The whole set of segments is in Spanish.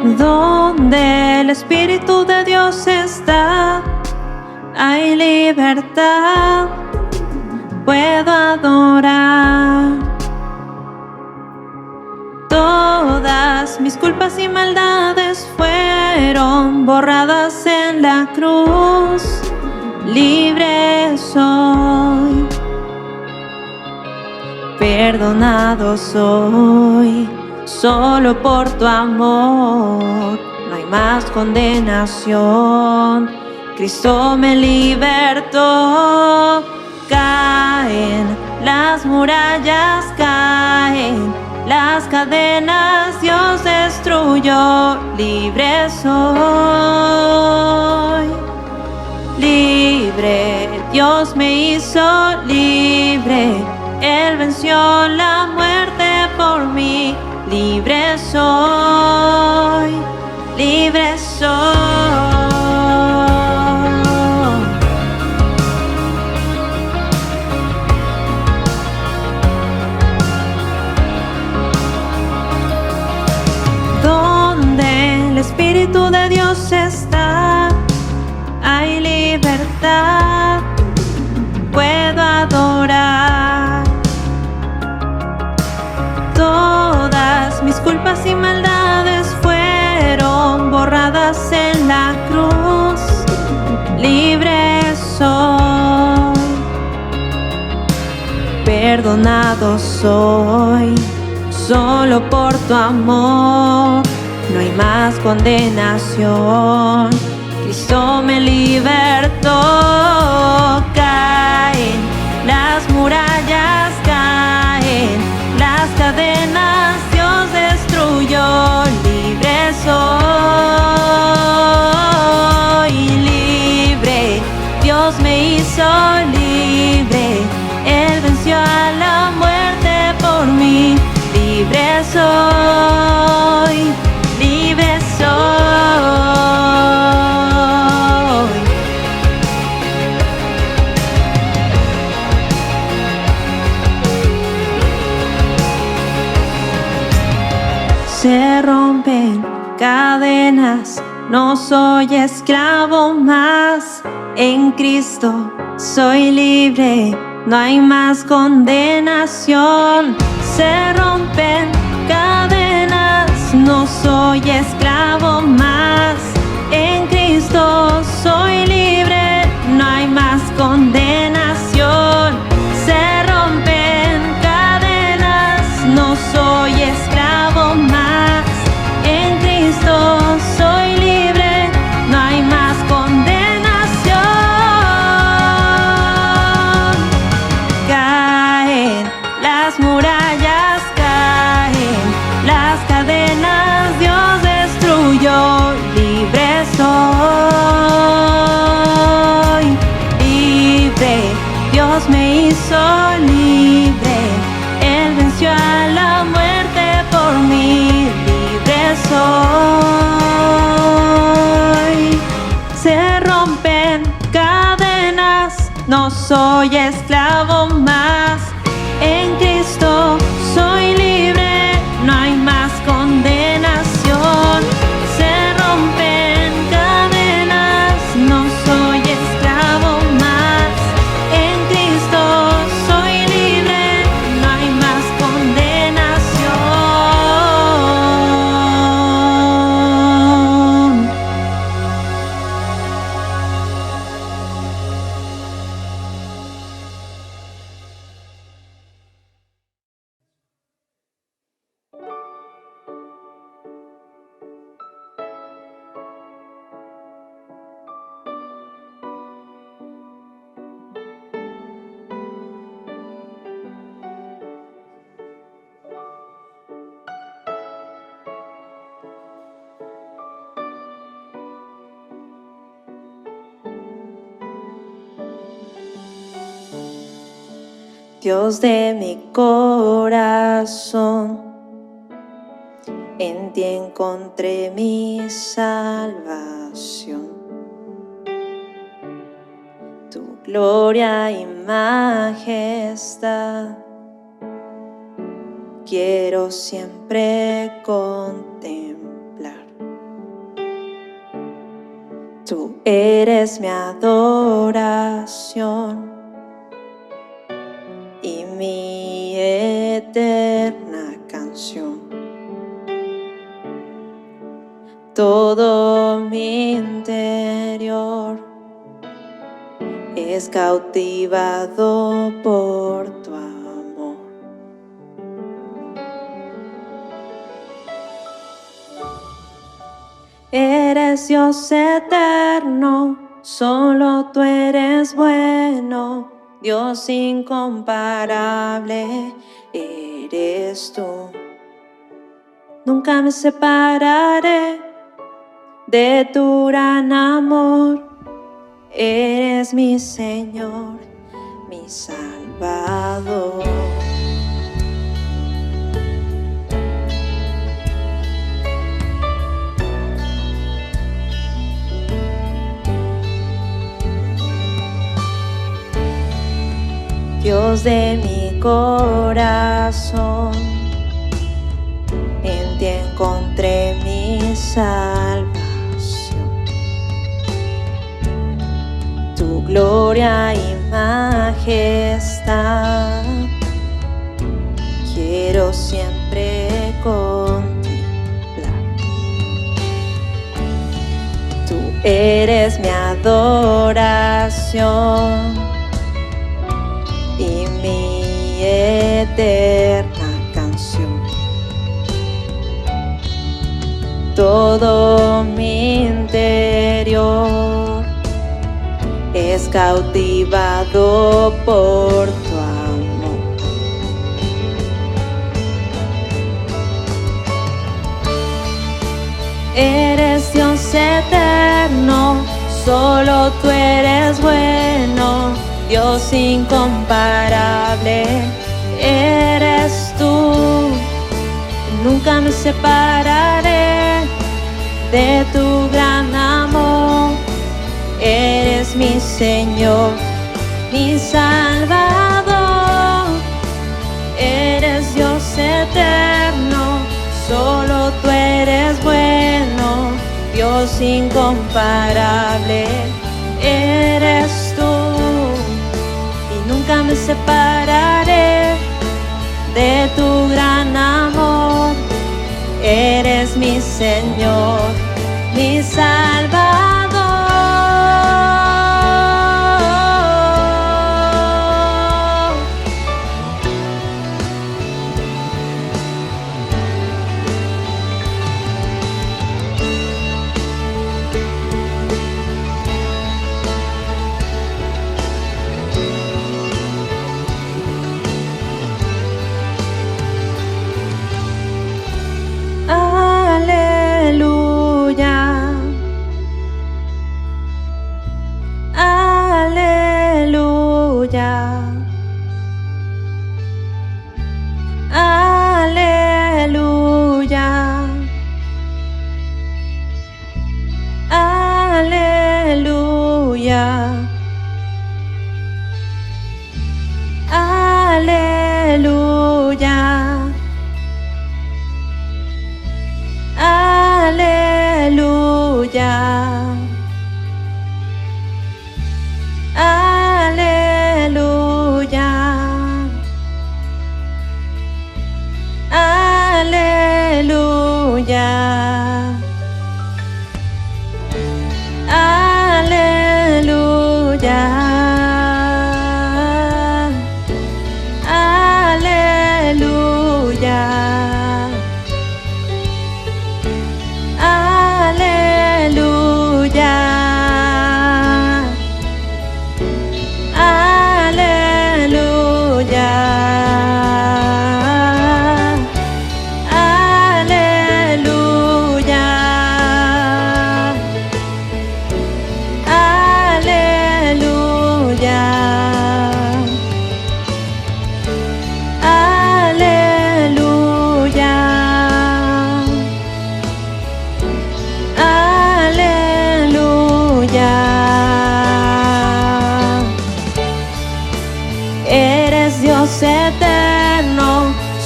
Donde el Espíritu de Dios está, hay libertad, puedo adorar. Todas mis culpas y maldades fueron borradas en la cruz, libre soy, perdonado soy. Solo por tu amor no hay más condenación. Cristo me libertó. Caen las murallas, caen las cadenas, Dios destruyó. Libre soy, libre, Dios me hizo libre. Él venció la muerte por mí. Libre soy, libre soy. Donde el Espíritu de Dios está, hay libertad, puedo adorar. Todas mis culpas y maldades fueron borradas en la cruz, libre soy, perdonado soy. Solo por tu amor no hay más condenación. Cristo me libertó. Caen las murallas, caen las cadenas, Dios destruyó. Libre soy, libre, Dios me hizo libre. Él venció a la muerte por mí. Libre soy, libre soy. Se rompen cadenas, no soy esclavo más. En Cristo soy libre, no hay más condenación. Se rompen cadenas, no soy esclavo más. En Cristo soy libre, no hay más condenación. Se rompen cadenas, no soy esclavo más. En Cristo soy libre, no hay más condenación. Caen las murallas, caen las cadenas, Dios destruyó. Libre soy, libre, Dios me hizo libre. Él venció a la muerte por mí. Libre soy. Se rompen cadenas, no soy esclavo más. En Cristo soy libre, no hay más condenación. Se rompen cadenas, no soy esclavo más. En Cristo soy libre, no hay más condenación. Dios de mi corazón, en ti encontré mi salvación. Tu gloria y majestad quiero siempre contemplar. Tú eres mi adoración y mi eterna canción. Todo mi interior es cautivado por tu amor. Eres Dios eterno, solo tú eres bueno, Dios incomparable eres tú. Nunca me separaré de tu gran amor, eres mi Señor, mi Salvador. Dios de mi corazón, en ti encontré mi salvación. Tu gloria y majestad quiero siempre contemplar. Tú eres mi adoración y mi eterna canción. Todo mi interior es cautivado por tu amor. Eres Dios eterno, solo tú eres bueno, Dios incomparable eres tú. Nunca me separaré de tu gran amor, eres mi Señor, mi Salvador. Eres Dios eterno, solo tú eres bueno, Dios incomparable eres tú. Nunca me separaré de tu gran amor, eres mi Señor, mi Salvador.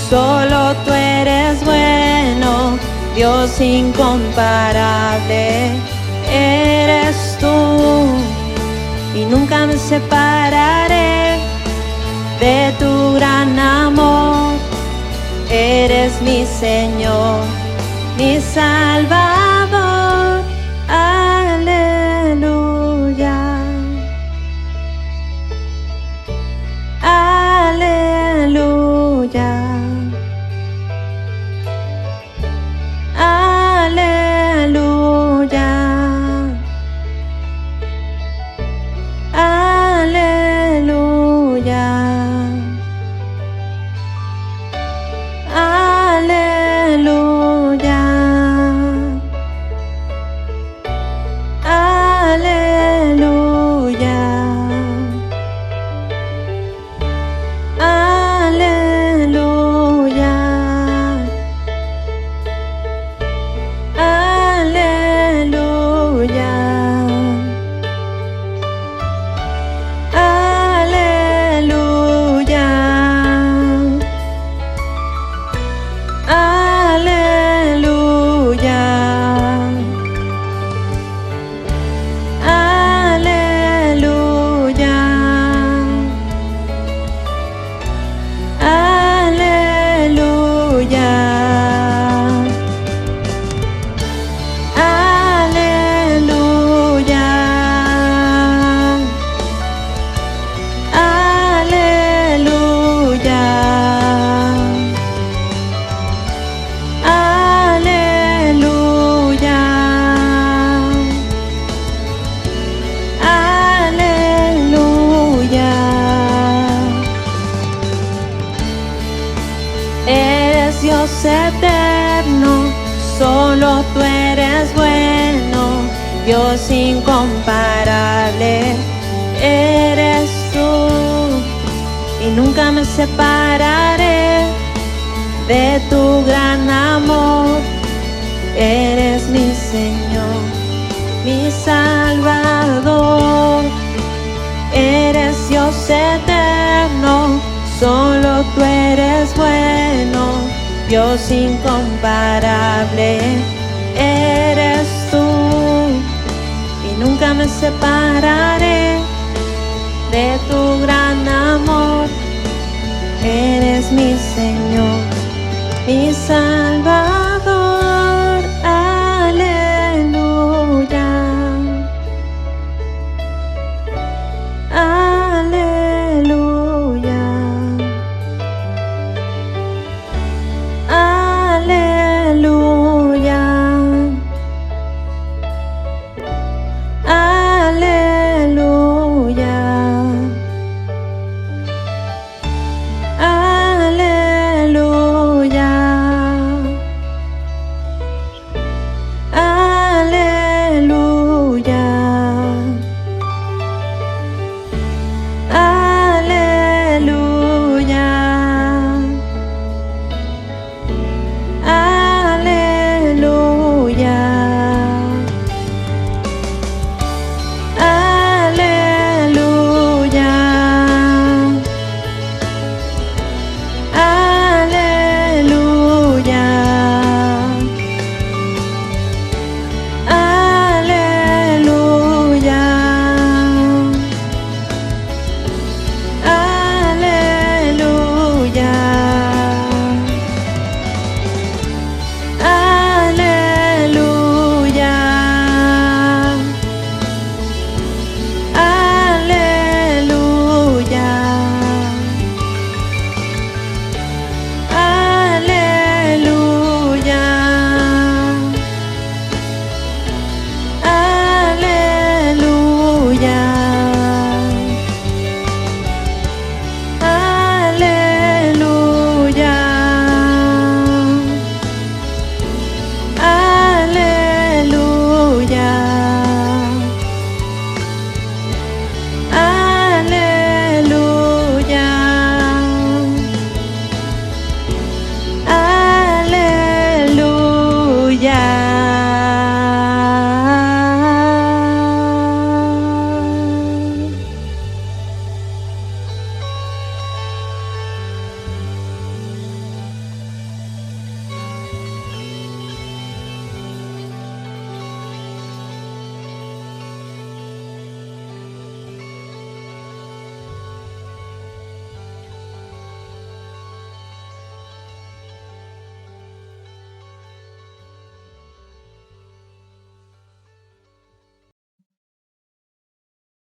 Solo tú eres bueno, Dios incomparable eres tú, y nunca me separaré de tu gran amor. Eres mi Señor, mi Salvador. Aleluya. Aleluya. Aleluya. Aleluya. Aleluya. Aleluya. Aleluya. Aleluya. Aleluya. Aleluya. Aleluya. Aleluya. Aleluya. Aleluya. Aleluya. Aleluya. Eres Dios eterno, solo tú eres bueno, Dios incomparable. Eres tú, y nunca me separaré de tu gran amor. Eres mi Señor, mi Salvador. Eres Dios eterno, solo tú eres bueno, Dios incomparable. Eres tú, y nunca me separaré de tu gran amor. Eres mi Señor, mi Salvador. Aleluya. Aleluya. Aleluya.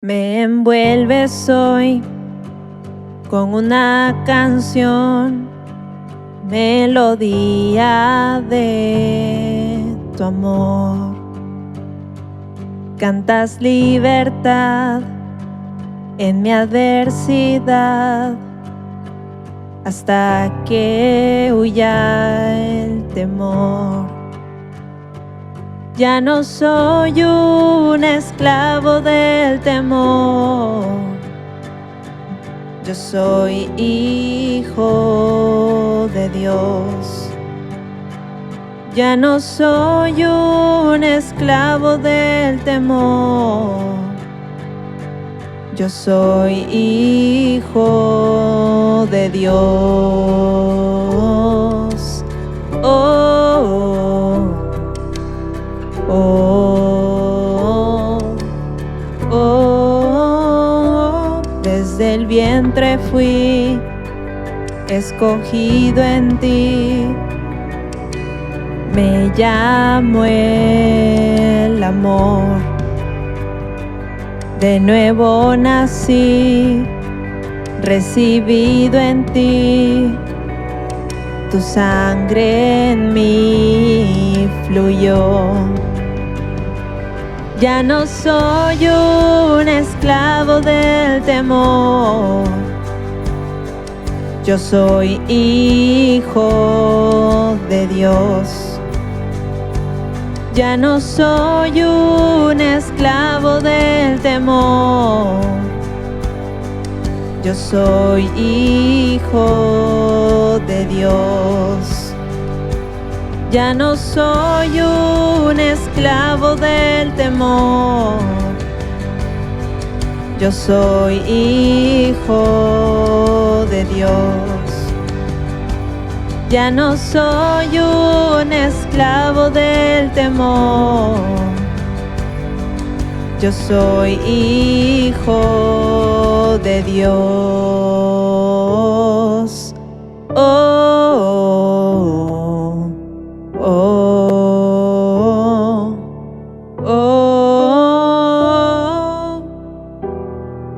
Me envuelves hoy con una canción, melodía de tu amor. Cantas libertad en mi adversidad hasta que huya el temor. Ya no soy un esclavo del temor, yo soy hijo de Dios. Ya no soy un esclavo del temor, yo soy hijo de Dios. Oh, oh, oh, oh. Desde el vientre fui escogido en ti, me llamo el amor. De nuevo nací, recibido en ti, tu sangre en mí fluyó. Ya no soy un esclavo del temor, yo soy hijo de Dios. Ya no soy un esclavo del temor, yo soy hijo de Dios. Ya no soy un esclavo del temor, yo soy hijo de Dios. Ya no soy un esclavo del temor, yo soy hijo de Dios. Oh, oh, oh, oh.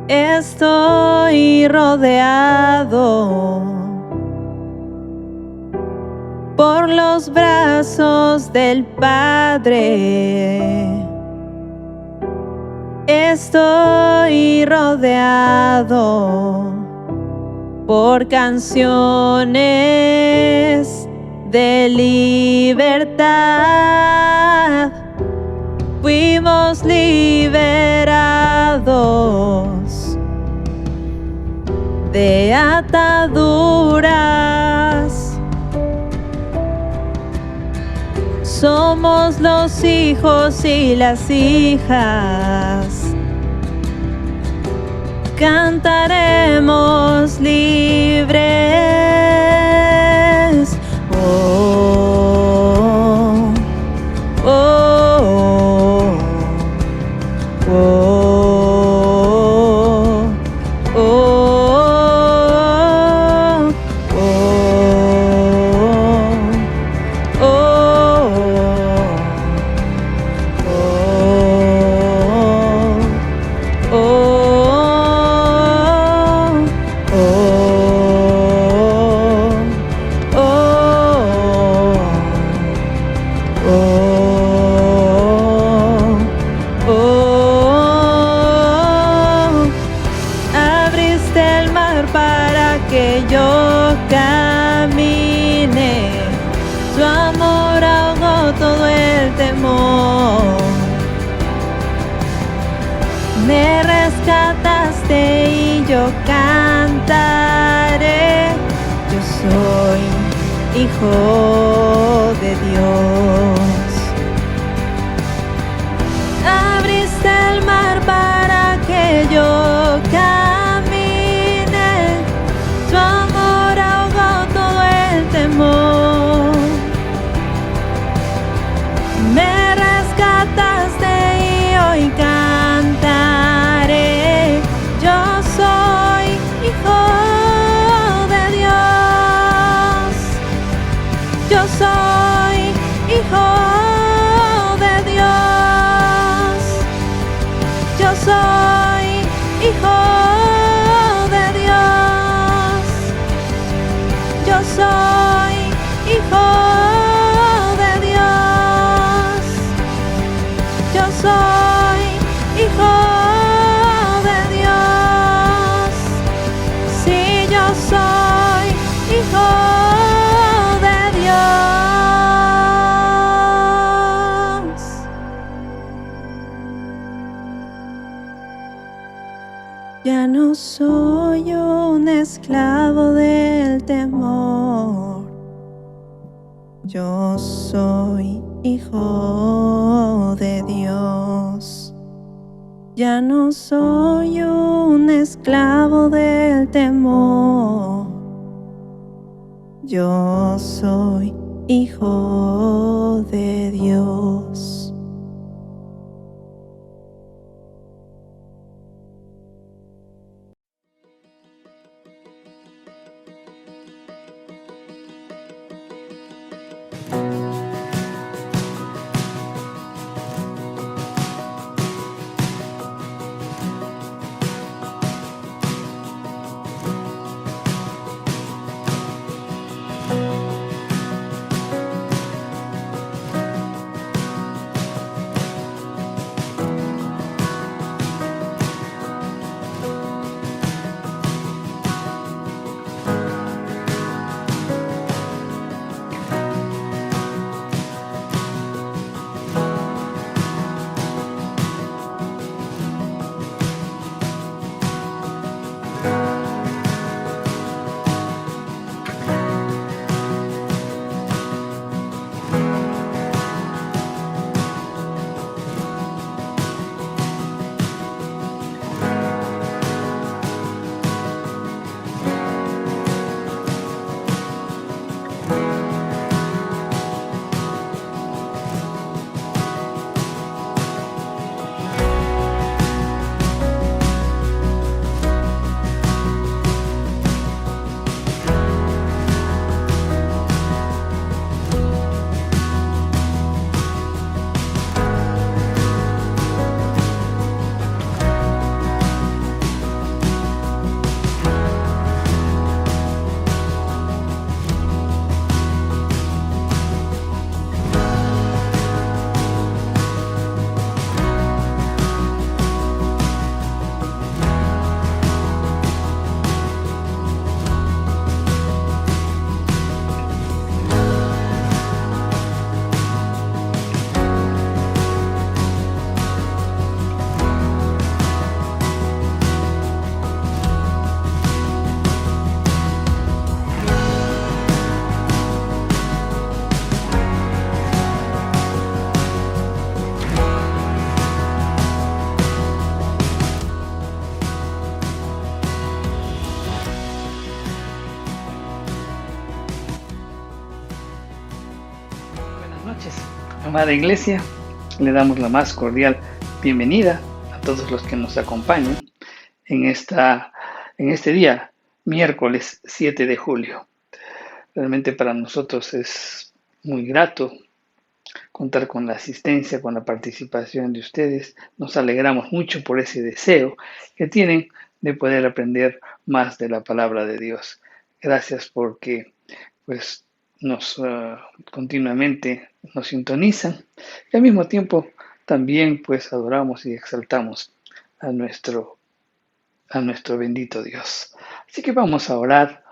Estoy rodeado por los brazos del Padre. Estoy rodeado por canciones de libertad. Fuimos liberados de ataduras. Somos los hijos y las hijas, cantaremos libres. Oh, oh, oh, oh, oh, oh, oh. Que yo camine, tu amor ahogó todo el temor. Me rescataste y yo cantaré, yo soy hijo de Dios. Abriste el mar para que yo camine, tu amor ahogó todo el temor. Me rescataste y hoy cantaré, yo soy hijo de Dios. Yo soy hijo Ya no soy un esclavo del temor. Yo soy hijo de Dios. Ya no soy un esclavo del temor. Yo soy hijo de Dios. Buenas noches, amada iglesia. Le damos la más cordial bienvenida a todos los que nos acompañan en este día, miércoles 7 de julio. Realmente para nosotros es muy grato contar con la asistencia, con la participación de ustedes. Nos alegramos mucho por ese deseo que tienen de poder aprender más de la palabra de Dios. Gracias porque pues nos continuamente nos sintonizan y al mismo tiempo también pues adoramos y exaltamos a nuestro bendito Dios. Así que vamos a orar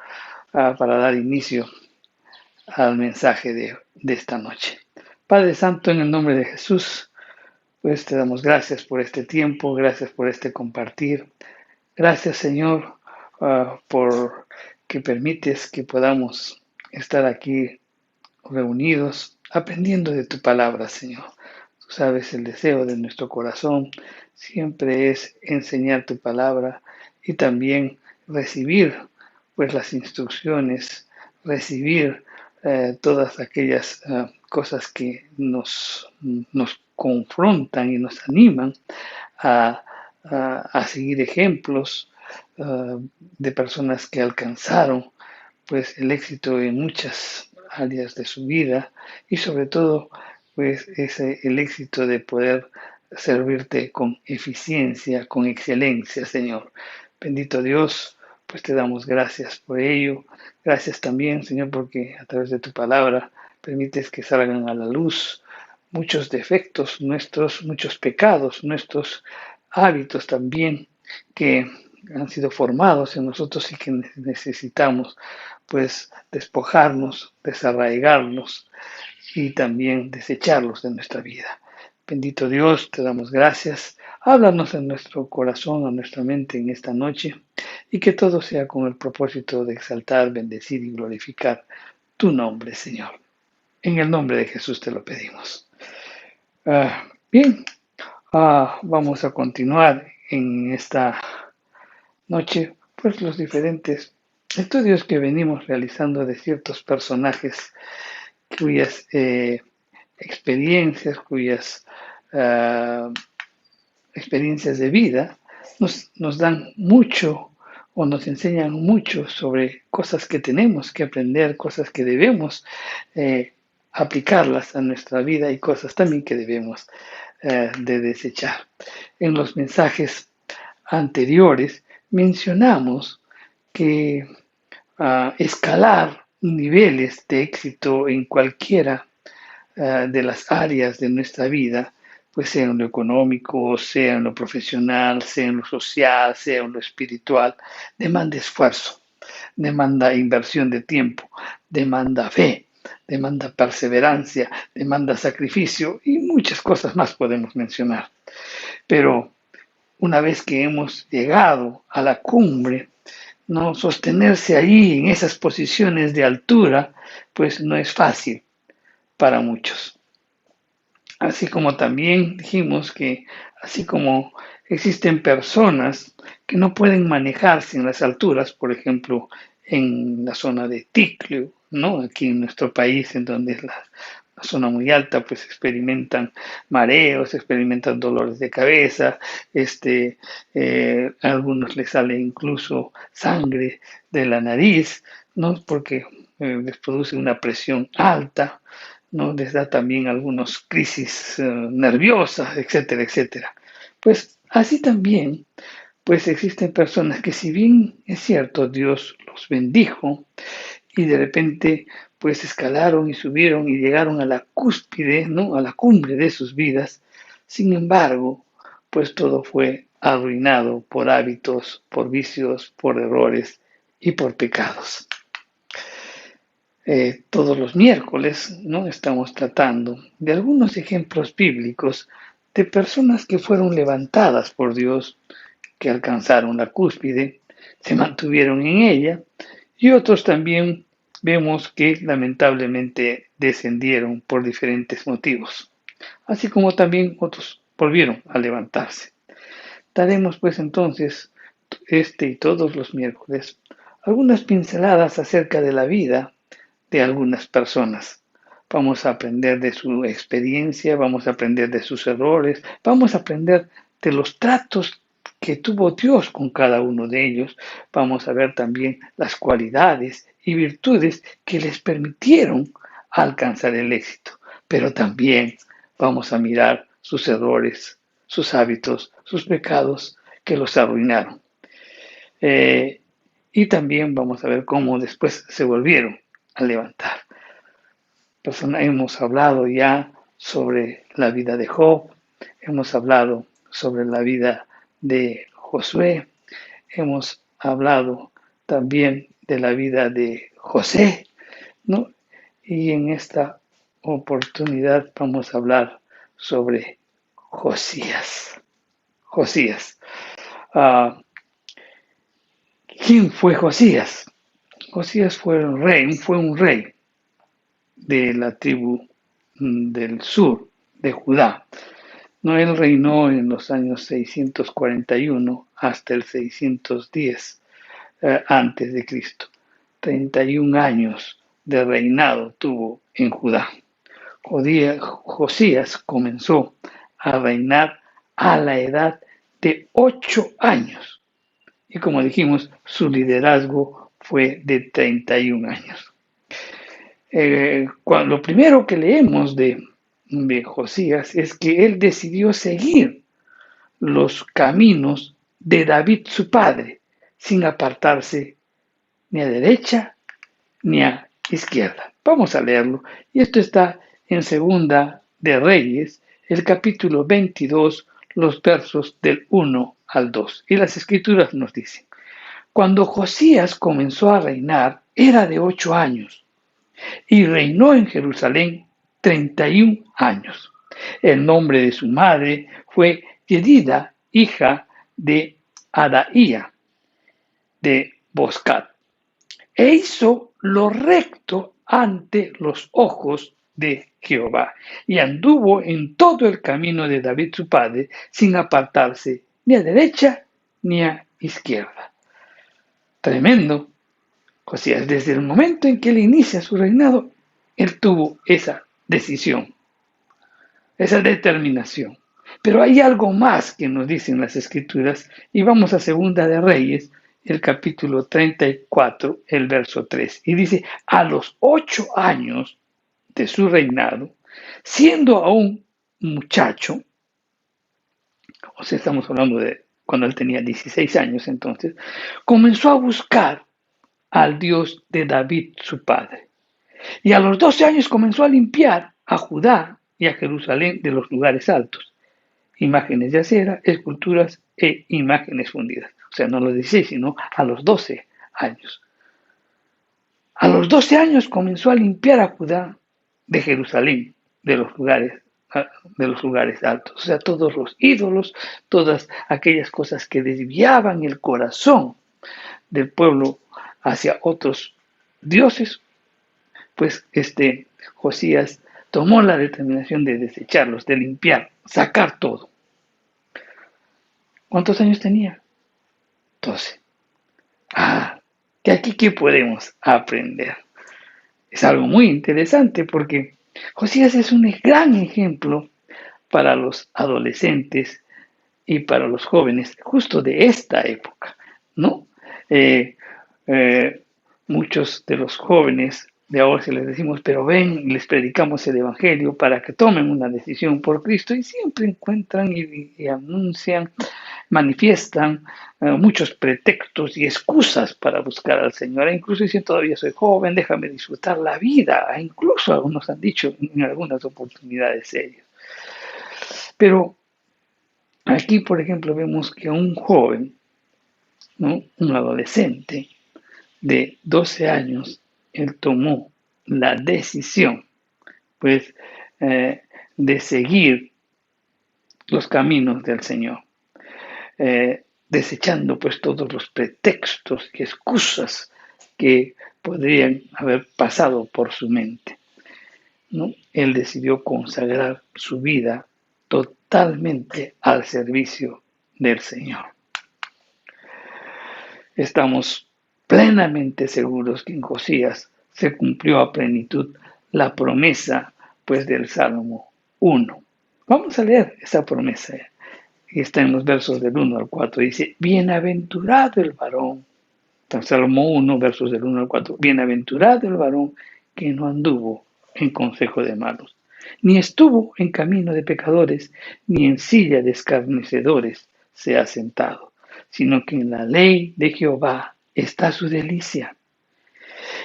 para dar inicio al mensaje de esta noche. Padre Santo, en el nombre de Jesús, pues te damos gracias por este tiempo, gracias por este compartir. Gracias, Señor, por que permites que podamos estar aquí reunidos, aprendiendo de tu palabra, Señor. Tú sabes, el deseo de nuestro corazón siempre es enseñar tu palabra y también recibir pues las instrucciones, recibir todas aquellas cosas que nos confrontan y nos animan a, a seguir ejemplos de personas que alcanzaron pues el éxito en muchas áreas de su vida y sobre todo pues el éxito de poder servirte con eficiencia, con excelencia, Señor. Bendito Dios, pues te damos gracias por ello. Gracias también, Señor, porque a través de tu palabra permites que salgan a la luz muchos defectos nuestros, muchos pecados, nuestros hábitos también que han sido formados en nosotros y que necesitamos pues despojarnos, desarraigarnos y también desecharlos de nuestra vida. Bendito Dios, te damos gracias. Háblanos en nuestro corazón, en nuestra mente en esta noche, y que todo sea con el propósito de exaltar, bendecir y glorificar tu nombre, Señor. En el nombre de Jesús te lo pedimos. Bien, vamos a continuar en esta noche, pues los diferentes estudios que venimos realizando de ciertos personajes cuyas experiencias, cuyas experiencias de vida nos dan mucho o nos enseñan mucho sobre cosas que tenemos que aprender, cosas que debemos aplicarlas a nuestra vida y cosas también que debemos de desechar. En los mensajes anteriores mencionamos que escalar niveles de éxito en cualquiera de las áreas de nuestra vida, pues sea en lo económico, sea en lo profesional, sea en lo social, sea en lo espiritual, demanda esfuerzo, demanda inversión de tiempo, demanda fe, demanda perseverancia, demanda sacrificio y muchas cosas más podemos mencionar. Pero una vez que hemos llegado a la cumbre, no sostenerse ahí en esas posiciones de altura, pues no es fácil para muchos. Así como también dijimos que así como existen personas que no pueden manejarse en las alturas, por ejemplo, en la zona de Ticlio, ¿no? Aquí en nuestro país, en donde es la zona muy alta, pues experimentan mareos, experimentan dolores de cabeza, a algunos les sale incluso sangre de la nariz, ¿no? Porque les produce una presión alta, ¿no? Les da también algunas crisis nerviosas, etcétera, etcétera. Pues así también, pues existen personas que si bien es cierto, Dios los bendijo y de repente pues escalaron y subieron y llegaron a la cúspide, ¿no? A la cumbre de sus vidas, sin embargo, pues todo fue arruinado por hábitos, por vicios, por errores y por pecados. Todos los miércoles, ¿no? Estamos tratando de algunos ejemplos bíblicos de personas que fueron levantadas por Dios, que alcanzaron la cúspide, se mantuvieron en ella, y otros también vemos que lamentablemente descendieron por diferentes motivos, así como también otros volvieron a levantarse. Daremos pues entonces este y todos los miércoles algunas pinceladas acerca de la vida de algunas personas. Vamos a aprender de su experiencia, vamos a aprender de sus errores, vamos a aprender de los tratos que tuvo Dios con cada uno de ellos. Vamos a ver también las cualidades y virtudes que les permitieron alcanzar el éxito. Pero también vamos a mirar sus errores, sus hábitos, sus pecados que los arruinaron. Y también vamos a ver cómo después se volvieron a levantar. Hemos hablado ya sobre la vida de Job, hemos hablado sobre la vida de Josué, hemos hablado también de la vida de José, ¿no? Y en esta oportunidad vamos a hablar sobre Josías. Josías. ¿Quién fue Josías? Josías fue un rey de la tribu del sur de Judá. No, él reinó en los años 641 hasta el 610 antes de Cristo. 31 años de reinado tuvo en Judá. Josías comenzó a reinar a la edad de 8 años. Y como dijimos, su liderazgo fue de 31 años. Lo primero que leemos de Josías es que él decidió seguir los caminos de David su padre, sin apartarse ni a derecha ni a izquierda. Vamos a leerlo. Y esto está en Segunda de Reyes, el capítulo 22, los versos del 1 al 2. Y las escrituras nos dicen: cuando Josías comenzó a reinar, era de 8 años. Y reinó en Jerusalén 31 años. El nombre de su madre fue Yedida, hija de Adaía de Boscat. E hizo lo recto ante los ojos de Jehová, y anduvo en todo el camino de David su padre, sin apartarse ni a derecha ni a izquierda. Tremendo. Josías, desde el momento en que él inicia su reinado, él tuvo esa decisión, esa determinación. Pero hay algo más que nos dicen las Escrituras, y vamos a Segunda de Reyes, el capítulo 34, el verso 3. Y dice, a los 8 años de su reinado, siendo aún muchacho, o sea, estamos hablando de cuando él tenía 16 años entonces, comenzó a buscar al Dios de David su padre. Y a los 12 años comenzó a limpiar a Judá y a Jerusalén de los lugares altos, imágenes de acera, esculturas e imágenes fundidas. O sea, no a los 16, sino a los 12 años. A los 12 años comenzó a limpiar a Judá de Jerusalén, de los lugares altos. O sea, todos los ídolos, todas aquellas cosas que desviaban el corazón del pueblo hacia otros dioses, pues Josías tomó la determinación de desecharlos, de limpiar, sacar todo. ¿Cuántos años tenía? 12. ¿De aquí qué podemos aprender? Es algo muy interesante porque Josías es un gran ejemplo para los adolescentes y para los jóvenes justo de esta época, ¿no? Muchos de los jóvenes de ahora se les decimos, pero ven y les predicamos el Evangelio para que tomen una decisión por Cristo, y siempre encuentran y anuncian, manifiestan muchos pretextos y excusas para buscar al Señor. E incluso dicen, todavía soy joven, déjame disfrutar la vida. E incluso algunos han dicho en algunas oportunidades ellos. Pero aquí, por ejemplo, vemos que un joven, ¿no?, un adolescente de 12 años, él tomó la decisión, pues, de seguir los caminos del Señor, desechando pues todos los pretextos y excusas que podrían haber pasado por su mente, ¿no? Él decidió consagrar su vida totalmente al servicio del Señor. Estamos plenamente seguros que en Josías se cumplió a plenitud la promesa pues del Salmo 1. Vamos a leer esa promesa. Y está en los versos del 1 al 4. Dice, bienaventurado el varón. Salmo 1, versos del 1 al 4. Bienaventurado el varón que no anduvo en consejo de malos, ni estuvo en camino de pecadores, ni en silla de escarnecedores se ha sentado, sino que en la ley de Jehová está su delicia,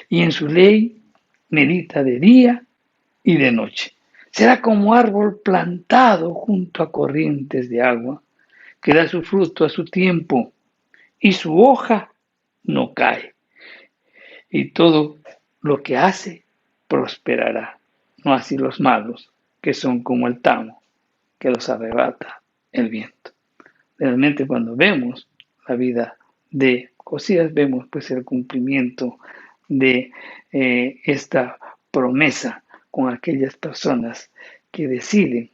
y en su ley medita de día y de noche. Será como árbol plantado junto a corrientes de agua, que da su fruto a su tiempo, y su hoja no cae. Y todo lo que hace prosperará. No así los malos, que son como el tamo, que los arrebata el viento. Realmente cuando vemos la vida de Josías, vemos pues el cumplimiento de esta promesa con aquellas personas que deciden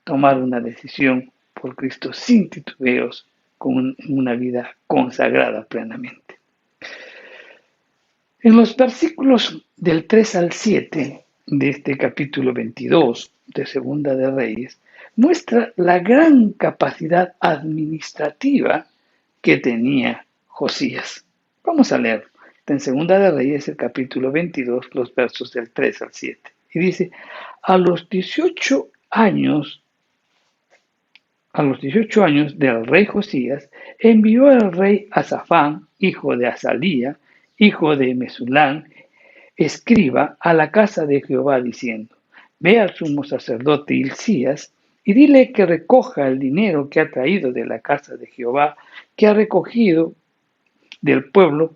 tomar una decisión por Cristo sin titubeos, con una vida consagrada plenamente. En los versículos del 3 al 7 de este capítulo 22 de Segunda de Reyes, muestra la gran capacidad administrativa que tenía Josías. Vamos a leer en Segunda de Reyes, el capítulo 22, los versos del 3 al 7. Y dice, a los 18 años del rey Josías, envió el rey a Safán, hijo de Azalía, hijo de Mesulán, escriba, a la casa de Jehová, diciendo, ve al sumo sacerdote Hilcías y dile que recoja el dinero que ha traído de la casa de Jehová, que ha recogido del pueblo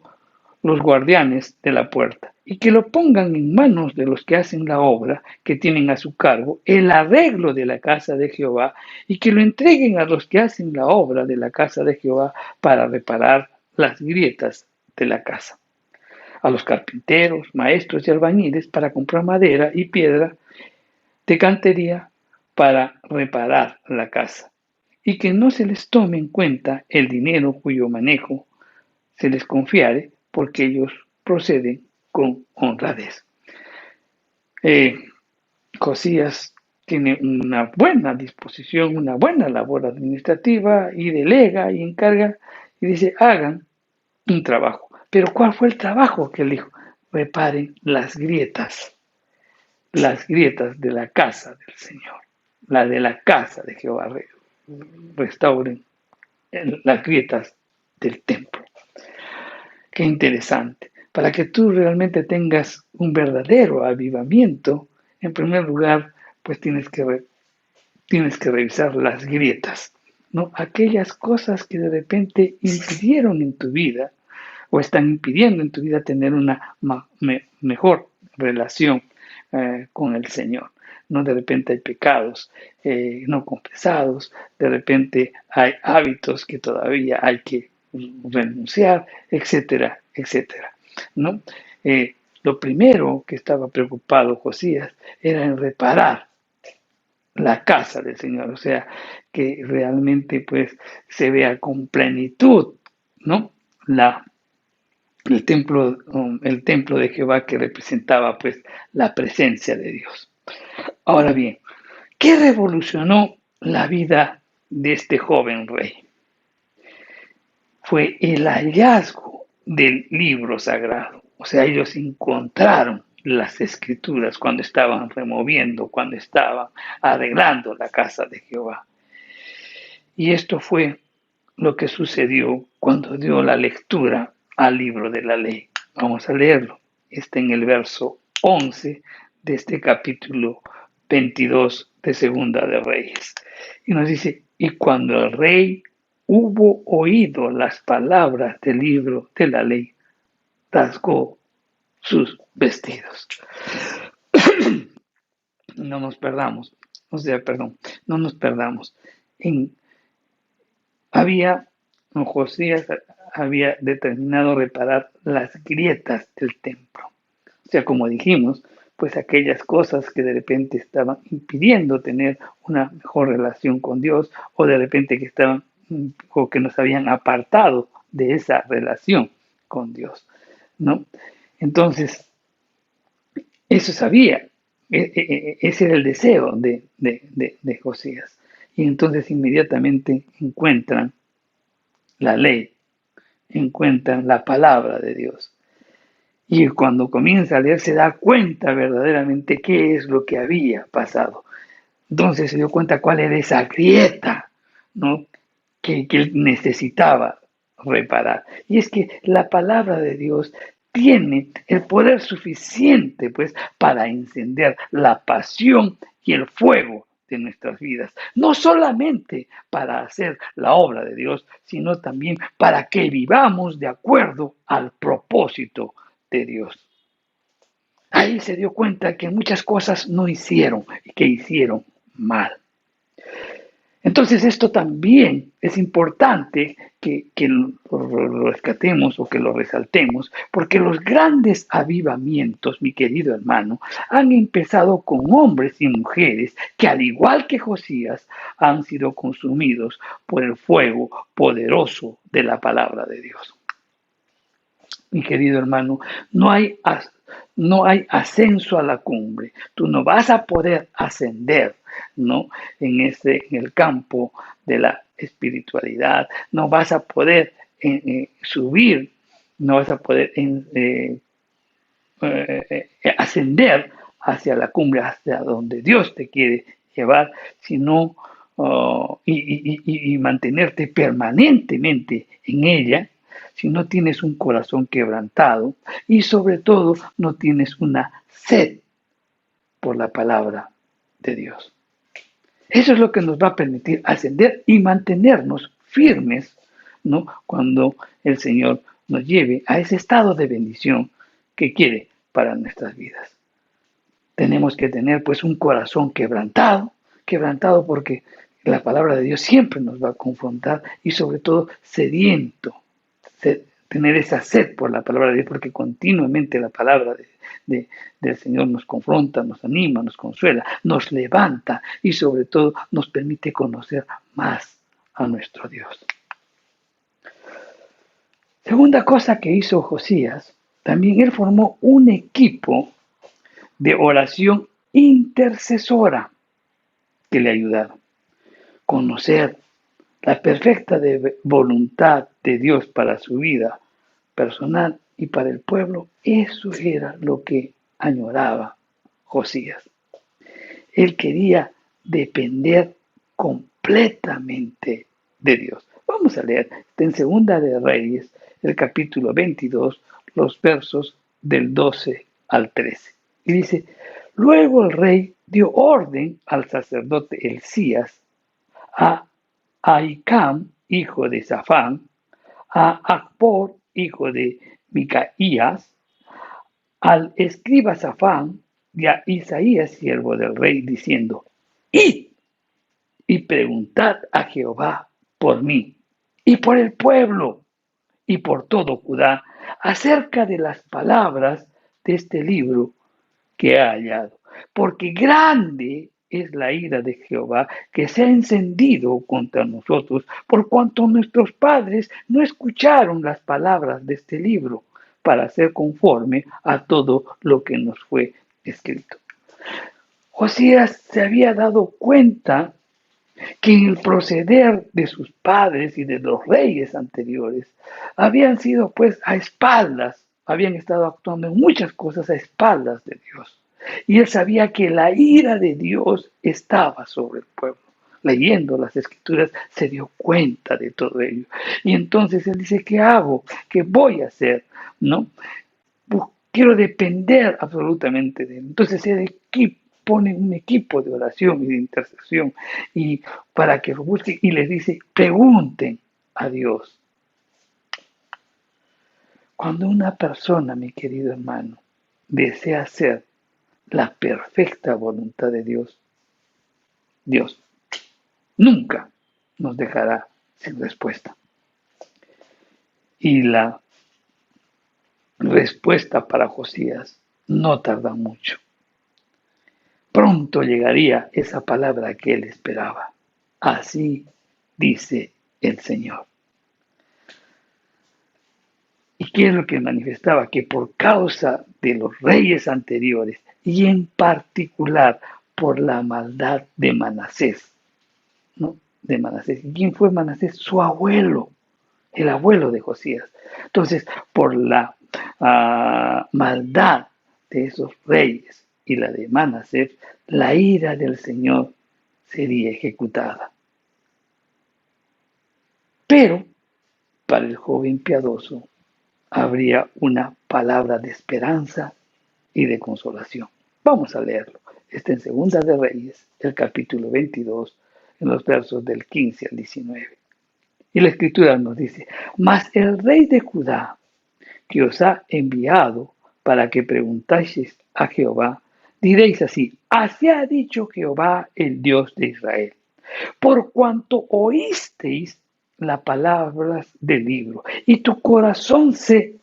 los guardianes de la puerta, y que lo pongan en manos de los que hacen la obra, que tienen a su cargo el arreglo de la casa de Jehová, y que lo entreguen a los que hacen la obra de la casa de Jehová para reparar las grietas de la casa, a los carpinteros, maestros y albañiles para comprar madera y piedra de cantería para reparar la casa, y que no se les tome en cuenta el dinero cuyo manejo se les confiare, porque ellos proceden con honradez. Josías tiene una buena disposición, una buena labor administrativa, y delega y encarga y dice: hagan un trabajo. Pero ¿cuál fue el trabajo que él dijo? Reparen las grietas de la casa del Señor, la de la casa de Jehová. Restauren las grietas del templo. Qué interesante. Para que tú realmente tengas un verdadero avivamiento, en primer lugar, pues tienes que revisar las grietas, ¿no? Aquellas cosas que de repente impidieron en tu vida o están impidiendo en tu vida tener una mejor relación con el Señor. ¿No? De repente hay pecados no confesados, de repente hay hábitos que todavía hay que renunciar, etcétera, etcétera, ¿no? Lo primero que estaba preocupado Josías era en reparar la casa del Señor, o sea, que realmente pues se vea con plenitud, ¿no? El templo de Jehová, que representaba pues la presencia de Dios. Ahora bien, ¿qué revolucionó la vida de este joven rey? Fue el hallazgo del libro sagrado. O sea, ellos encontraron las escrituras cuando estaban removiendo, cuando estaban arreglando la casa de Jehová. Y esto fue lo que sucedió cuando dio la lectura al libro de la ley. Vamos a leerlo. Está en el verso 11 de este capítulo 22 de Segunda de Reyes. Y nos dice: y cuando el rey hubo oído las palabras del libro de la ley, rasgó sus vestidos. No nos perdamos. No nos perdamos. Josías había determinado reparar las grietas del templo. O sea, como dijimos, pues aquellas cosas que de repente estaban impidiendo tener una mejor relación con Dios, o de repente que estaban o que nos habían apartado de esa relación con Dios, ¿no? Entonces, eso sabía, ese era el deseo de Josías. Y entonces inmediatamente encuentran la ley, encuentran la palabra de Dios. Y cuando comienza a leer se da cuenta verdaderamente qué es lo que había pasado. Entonces se dio cuenta cuál era esa grieta, ¿no? que él necesitaba reparar. Y es que la palabra de Dios tiene el poder suficiente pues para encender la pasión y el fuego de nuestras vidas, no solamente para hacer la obra de Dios, sino también para que vivamos de acuerdo al propósito de Dios. Ahí se dio cuenta que muchas cosas no hicieron y que hicieron mal. Entonces esto también es importante que lo rescatemos o que lo resaltemos, porque los grandes avivamientos, mi querido hermano, han empezado con hombres y mujeres que, al igual que Josías, han sido consumidos por el fuego poderoso de la palabra de Dios. Mi querido hermano, no hay ascenso a la cumbre. Tú no vas a poder ascender, ¿no? En el campo de la espiritualidad. No vas a poder subir, no vas a poder ascender hacia la cumbre, hacia donde Dios te quiere llevar, sino y mantenerte permanentemente en ella, si no tienes un corazón quebrantado y sobre todo no tienes una sed por la palabra de Dios. Eso es lo que nos va a permitir ascender y mantenernos firmes, ¿no? Cuando el Señor nos lleve a ese estado de bendición que quiere para nuestras vidas. Tenemos que tener pues un corazón quebrantado porque la palabra de Dios siempre nos va a confrontar y sobre todo sediento, tener esa sed por la palabra de Dios porque continuamente la palabra del Señor nos confronta, nos anima, nos consuela, nos levanta y sobre todo nos permite conocer más a nuestro Dios. Segunda cosa que hizo Josías, también él formó un equipo de oración intercesora que le ayudaron. Conocer la perfecta voluntad de Dios para su vida personal y para el pueblo, eso era lo que añoraba Josías. Él quería depender completamente de Dios. Vamos a leer en Segunda de Reyes, el capítulo 22, los versos del 12 al 13. Y dice, luego el rey dio orden al sacerdote Elías, a Ahicam, hijo de Safán, a Acbor, hijo de Micaías, al escriba Safán y a Isaías, siervo del rey, diciendo, id y preguntad a Jehová por mí y por el pueblo y por todo Judá acerca de las palabras de este libro que ha hallado, porque grande es la ira de Jehová que se ha encendido contra nosotros, por cuanto nuestros padres no escucharon las palabras de este libro, para ser conforme a todo lo que nos fue escrito. Josías se había dado cuenta que en el proceder de sus padres y de los reyes anteriores habían sido pues a espaldas, habían estado actuando en muchas cosas a espaldas de Dios. Y él sabía que la ira de Dios estaba sobre el pueblo. Leyendo las escrituras se dio cuenta de todo ello. Y entonces él dice, ¿qué hago? ¿Qué voy a hacer? ¿No? Quiero depender absolutamente de él. Entonces él pone un equipo de oración y de intercesión y para que lo busquen y les dice, pregunten a Dios. Cuando una persona, mi querido hermano, desea hacer la perfecta voluntad de Dios, Dios nunca nos dejará sin respuesta. Y la respuesta para Josías no tarda mucho. Pronto llegaría esa palabra que él esperaba. Así dice el Señor. ¿Y qué es lo que manifestaba? Que por causa de los reyes anteriores y en particular por la maldad de Manasés, ¿no? De Manasés. ¿Y quién fue Manasés? Su abuelo, el abuelo de Josías. Entonces, por la maldad de esos reyes y la de Manasés, la ira del Señor sería ejecutada. Pero para el joven piadoso habría una palabra de esperanza y de consolación. Vamos a leerlo. Está en Segunda de Reyes, el capítulo 22, en los versos del 15 al 19. Y la escritura nos dice, mas el rey de Judá, que os ha enviado para que preguntáis a Jehová, diréis así, así ha dicho Jehová, el Dios de Israel, por cuanto oísteis las palabras del libro y tu corazón se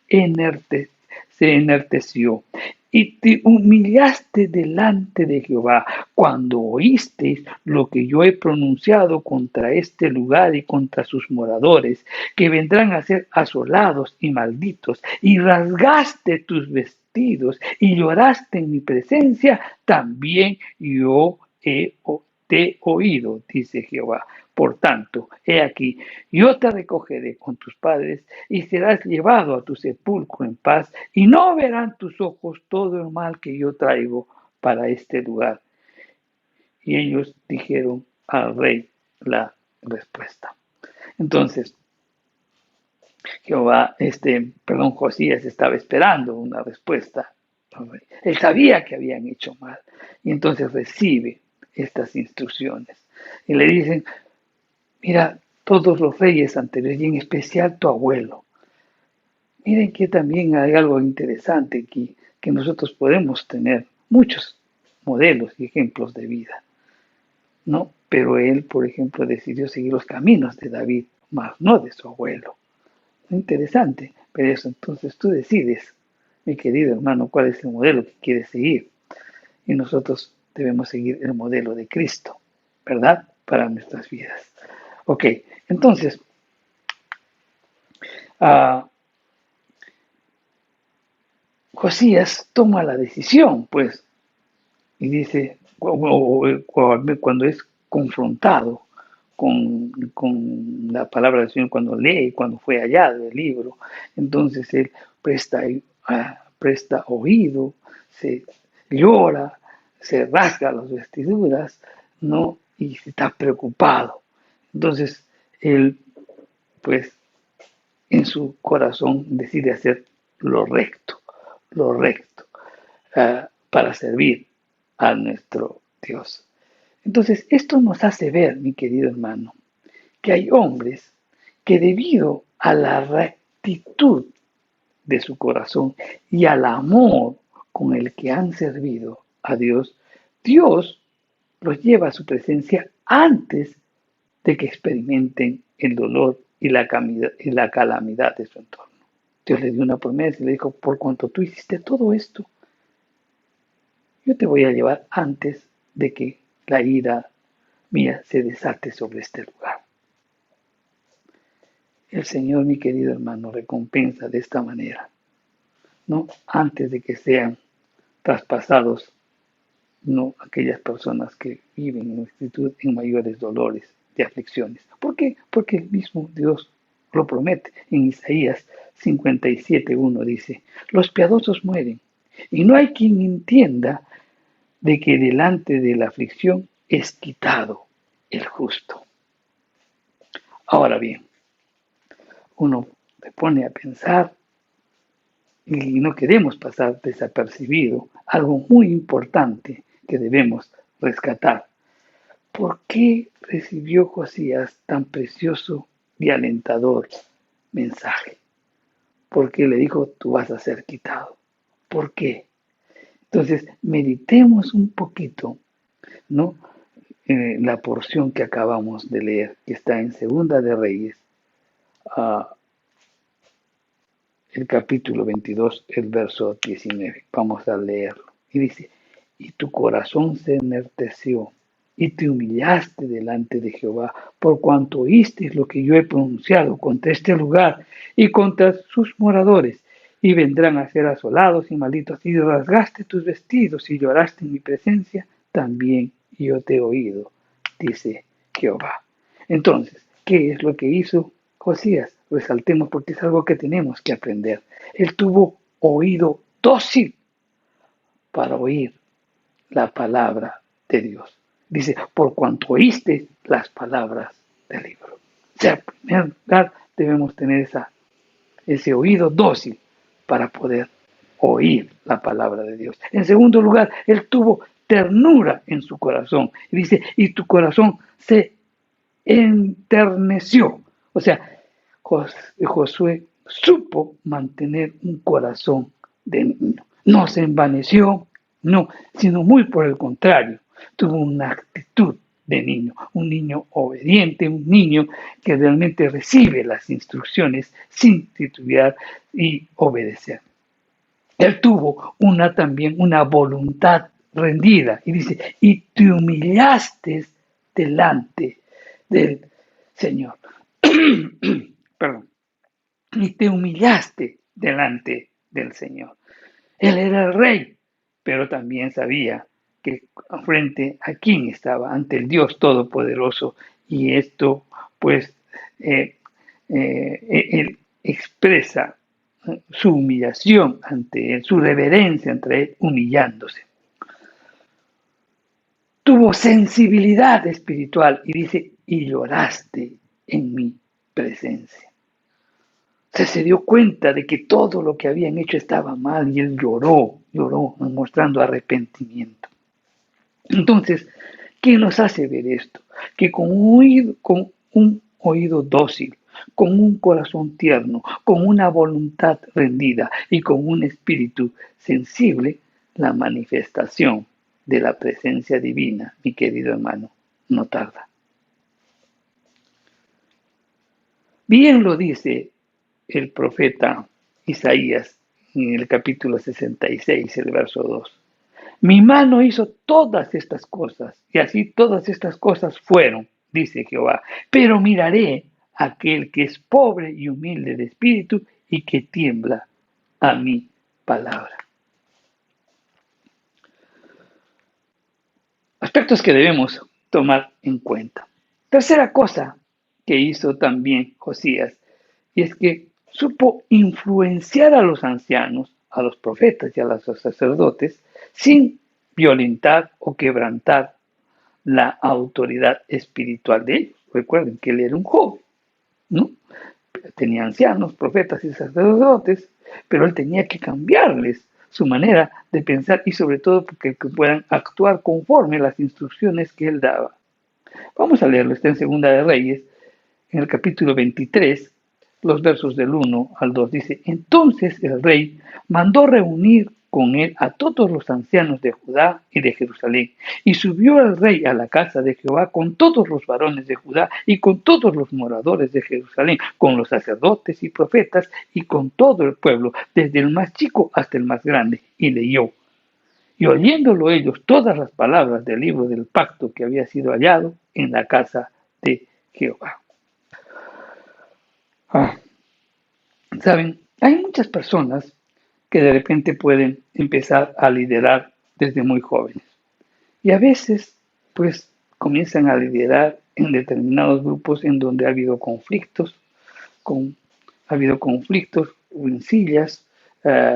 enardeció y te humillaste delante de Jehová cuando oísteis lo que yo he pronunciado contra este lugar y contra sus moradores, que vendrán a ser asolados y malditos, y rasgaste tus vestidos y lloraste en mi presencia, también yo te he oído, dice Jehová. Por tanto, he aquí, yo te recogeré con tus padres y serás llevado a tu sepulcro en paz y no verán tus ojos todo el mal que yo traigo para este lugar. Y ellos dijeron al rey la respuesta. Entonces, Josías estaba esperando una respuesta. Él sabía que habían hecho mal y entonces recibe estas instrucciones y le dicen, mira, todos los reyes anteriores y en especial tu abuelo Miren que también hay algo interesante aquí, que nosotros podemos tener muchos modelos y ejemplos de vida, ¿no? Pero él, por ejemplo, decidió seguir los caminos de David, más no de su abuelo. Interesante, pero eso entonces tú decides, mi querido hermano, cuál es el modelo que quieres seguir. Y nosotros debemos seguir el modelo de Cristo, ¿verdad? Para nuestras vidas. Ok, entonces, uh, Josías toma la decisión, pues, y dice, cuando es confrontado con la palabra del Señor, cuando lee, cuando fue hallado el libro, entonces él presta oído, se llora, se rasga las vestiduras, ¿no? Y está preocupado. Entonces él, pues, en su corazón decide hacer lo recto, para servir a nuestro Dios. Entonces, esto nos hace ver, mi querido hermano, que hay hombres que debido a la rectitud de su corazón y al amor con el que han servido a Dios, Dios los lleva a su presencia antes de que experimenten el dolor y la calamidad de su entorno. Dios le dio una promesa y le dijo, por cuanto tú hiciste todo esto, yo te voy a llevar antes de que la ira mía se desate sobre este lugar. El Señor, mi querido hermano, recompensa de esta manera, ¿no? Antes de que sean traspasados, no aquellas personas que viven en actitud en mayores dolores de aflicciones. ¿Por qué? Porque el mismo Dios lo promete. En Isaías 57:1 dice, los piadosos mueren, y no hay quien entienda de que delante de la aflicción es quitado el justo. Ahora bien, uno se pone a pensar y no queremos pasar desapercibido algo muy importante que debemos rescatar. ¿Por qué recibió Josías tan precioso y alentador mensaje? Porque le dijo, tú vas a ser quitado. ¿Por qué? Entonces, meditemos un poquito, ¿no? La porción que acabamos de leer, que está en Segunda de Reyes, el capítulo 22, el verso 19. Vamos a leerlo. Y dice, y tu corazón se enalteció y te humillaste delante de Jehová, por cuanto oíste lo que yo he pronunciado contra este lugar y contra sus moradores, y vendrán a ser asolados y malditos, y rasgaste tus vestidos y lloraste en mi presencia, también yo te he oído, dice Jehová. Entonces, ¿qué es lo que hizo Josías? Resaltemos porque es algo que tenemos que aprender. Él tuvo oído dócil para oír la palabra de Dios. Dice, por cuanto oíste las palabras del libro. O sea, en primer lugar, debemos tener ese oído dócil para poder oír la palabra de Dios. En segundo lugar, él tuvo ternura en su corazón. Y dice, y tu corazón se enterneció. O sea, Josué supo mantener un corazón de niño. No se envaneció, no, sino muy por el contrario, tuvo una actitud de niño, un niño obediente, un niño que realmente recibe las instrucciones sin titubear y obedecer. Él tuvo también una voluntad rendida y dice, y te humillaste delante del Señor. Perdón. Y te humillaste delante del Señor. Él era el rey, pero también sabía que frente a quién estaba, ante el Dios Todopoderoso, y esto pues él expresa su humillación ante él, su reverencia ante él, humillándose. Tuvo sensibilidad espiritual y dice, y lloraste en mi presencia. O sea, se dio cuenta de que todo lo que habían hecho estaba mal y él lloró, mostrando arrepentimiento. Entonces, ¿qué nos hace ver esto? Que con un oído dócil, con un corazón tierno, con una voluntad rendida y con un espíritu sensible, la manifestación de la presencia divina, mi querido hermano, no tarda. Bien lo dice el profeta Isaías en el capítulo 66, el verso 2. Mi mano hizo todas estas cosas, y así todas estas cosas fueron, dice Jehová. Pero miraré a aquel que es pobre y humilde de espíritu y que tiembla a mi palabra. Aspectos que debemos tomar en cuenta. Tercera cosa que hizo también Josías, y es que supo influenciar a los ancianos, a los profetas y a los sacerdotes, sin violentar o quebrantar la autoridad espiritual de ellos. Recuerden que él era un joven, ¿no? Tenía ancianos, profetas y sacerdotes, pero él tenía que cambiarles su manera de pensar y sobre todo porque puedan actuar conforme a las instrucciones que él daba. Vamos a leerlo, está en Segunda de Reyes, en el capítulo 23, los versos del 1 al 2. Dice, entonces el rey mandó reunir con él a todos los ancianos de Judá y de Jerusalén. Y subió el rey a la casa de Jehová con todos los varones de Judá y con todos los moradores de Jerusalén, con los sacerdotes y profetas y con todo el pueblo, desde el más chico hasta el más grande, y leyó. Y oyéndolo ellos todas las palabras del libro del pacto que había sido hallado en la casa de Jehová. Saben, hay muchas personas que de repente pueden empezar a liderar desde muy jóvenes. Y a veces, pues, comienzan a liderar en determinados grupos en donde ha habido conflictos, rencillas,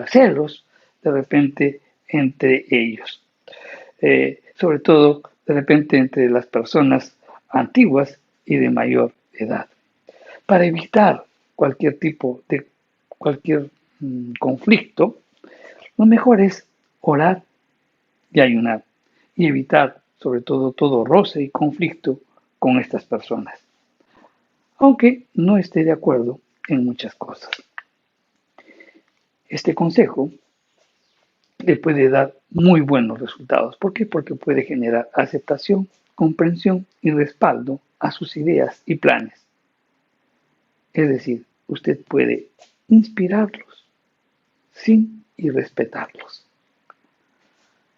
celos, de repente entre ellos. Sobre todo, de repente, entre las personas antiguas y de mayor edad. Para evitar cualquier conflicto, lo mejor es orar y ayunar y evitar sobre todo roce y conflicto con estas personas, aunque no esté de acuerdo en muchas cosas. Este consejo le puede dar muy buenos resultados. ¿Por qué? Porque puede generar aceptación, comprensión y respaldo a sus ideas y planes. Es decir, usted puede inspirarlos sin y respetarlos.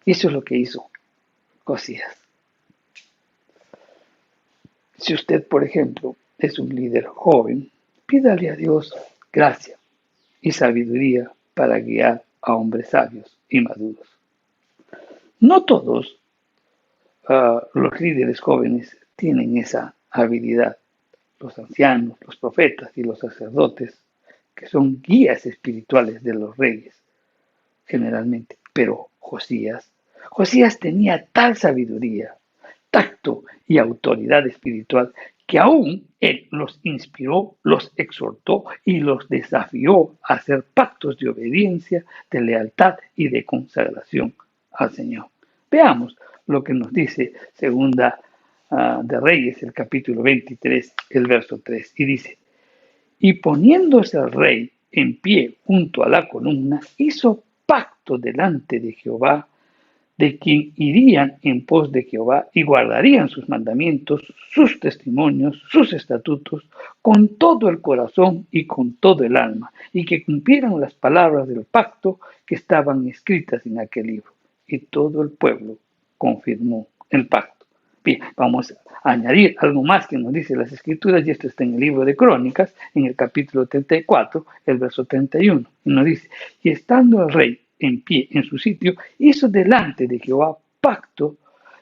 Y eso es lo que hizo Josías. Si usted, por ejemplo, es un líder joven, pídale a Dios gracia y sabiduría para guiar a hombres sabios y maduros. No todos los líderes jóvenes tienen esa habilidad. Los ancianos, los profetas y los sacerdotes, que son guías espirituales de los reyes, generalmente. Pero Josías tenía tal sabiduría, tacto y autoridad espiritual que aún él los inspiró, los exhortó y los desafió a hacer pactos de obediencia, de lealtad y de consagración al Señor. Veamos lo que nos dice Segunda de Reyes, el capítulo 23, el verso 3, y dice, y poniéndose el rey en pie junto a la columna, hizo pacto delante de Jehová, de quien irían en pos de Jehová y guardarían sus mandamientos, sus testimonios, sus estatutos, con todo el corazón y con todo el alma, y que cumplieran las palabras del pacto que estaban escritas en aquel libro. Y todo el pueblo confirmó el pacto. Bien, vamos a añadir algo más que nos dice las Escrituras, y esto está en el libro de Crónicas, en el capítulo 34, el verso 31. Y nos dice, y estando el rey en pie en su sitio, hizo delante de Jehová pacto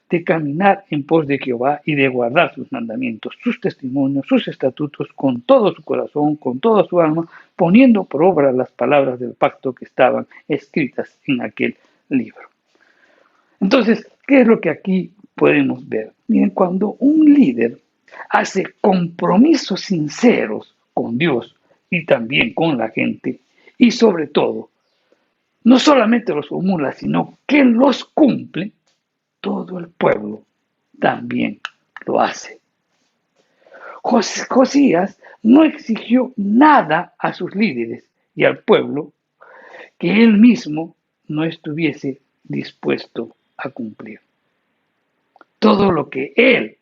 de caminar en pos de Jehová y de guardar sus mandamientos, sus testimonios, sus estatutos, con todo su corazón, con toda su alma, poniendo por obra las palabras del pacto que estaban escritas en aquel libro. Entonces, ¿qué es lo que aquí podemos ver? Miren, cuando un líder hace compromisos sinceros con Dios y también con la gente, y sobre todo, no solamente los formula, sino que los cumple, todo el pueblo también lo hace. Josías no exigió nada a sus líderes y al pueblo que él mismo no estuviese dispuesto a cumplir. Todo lo que él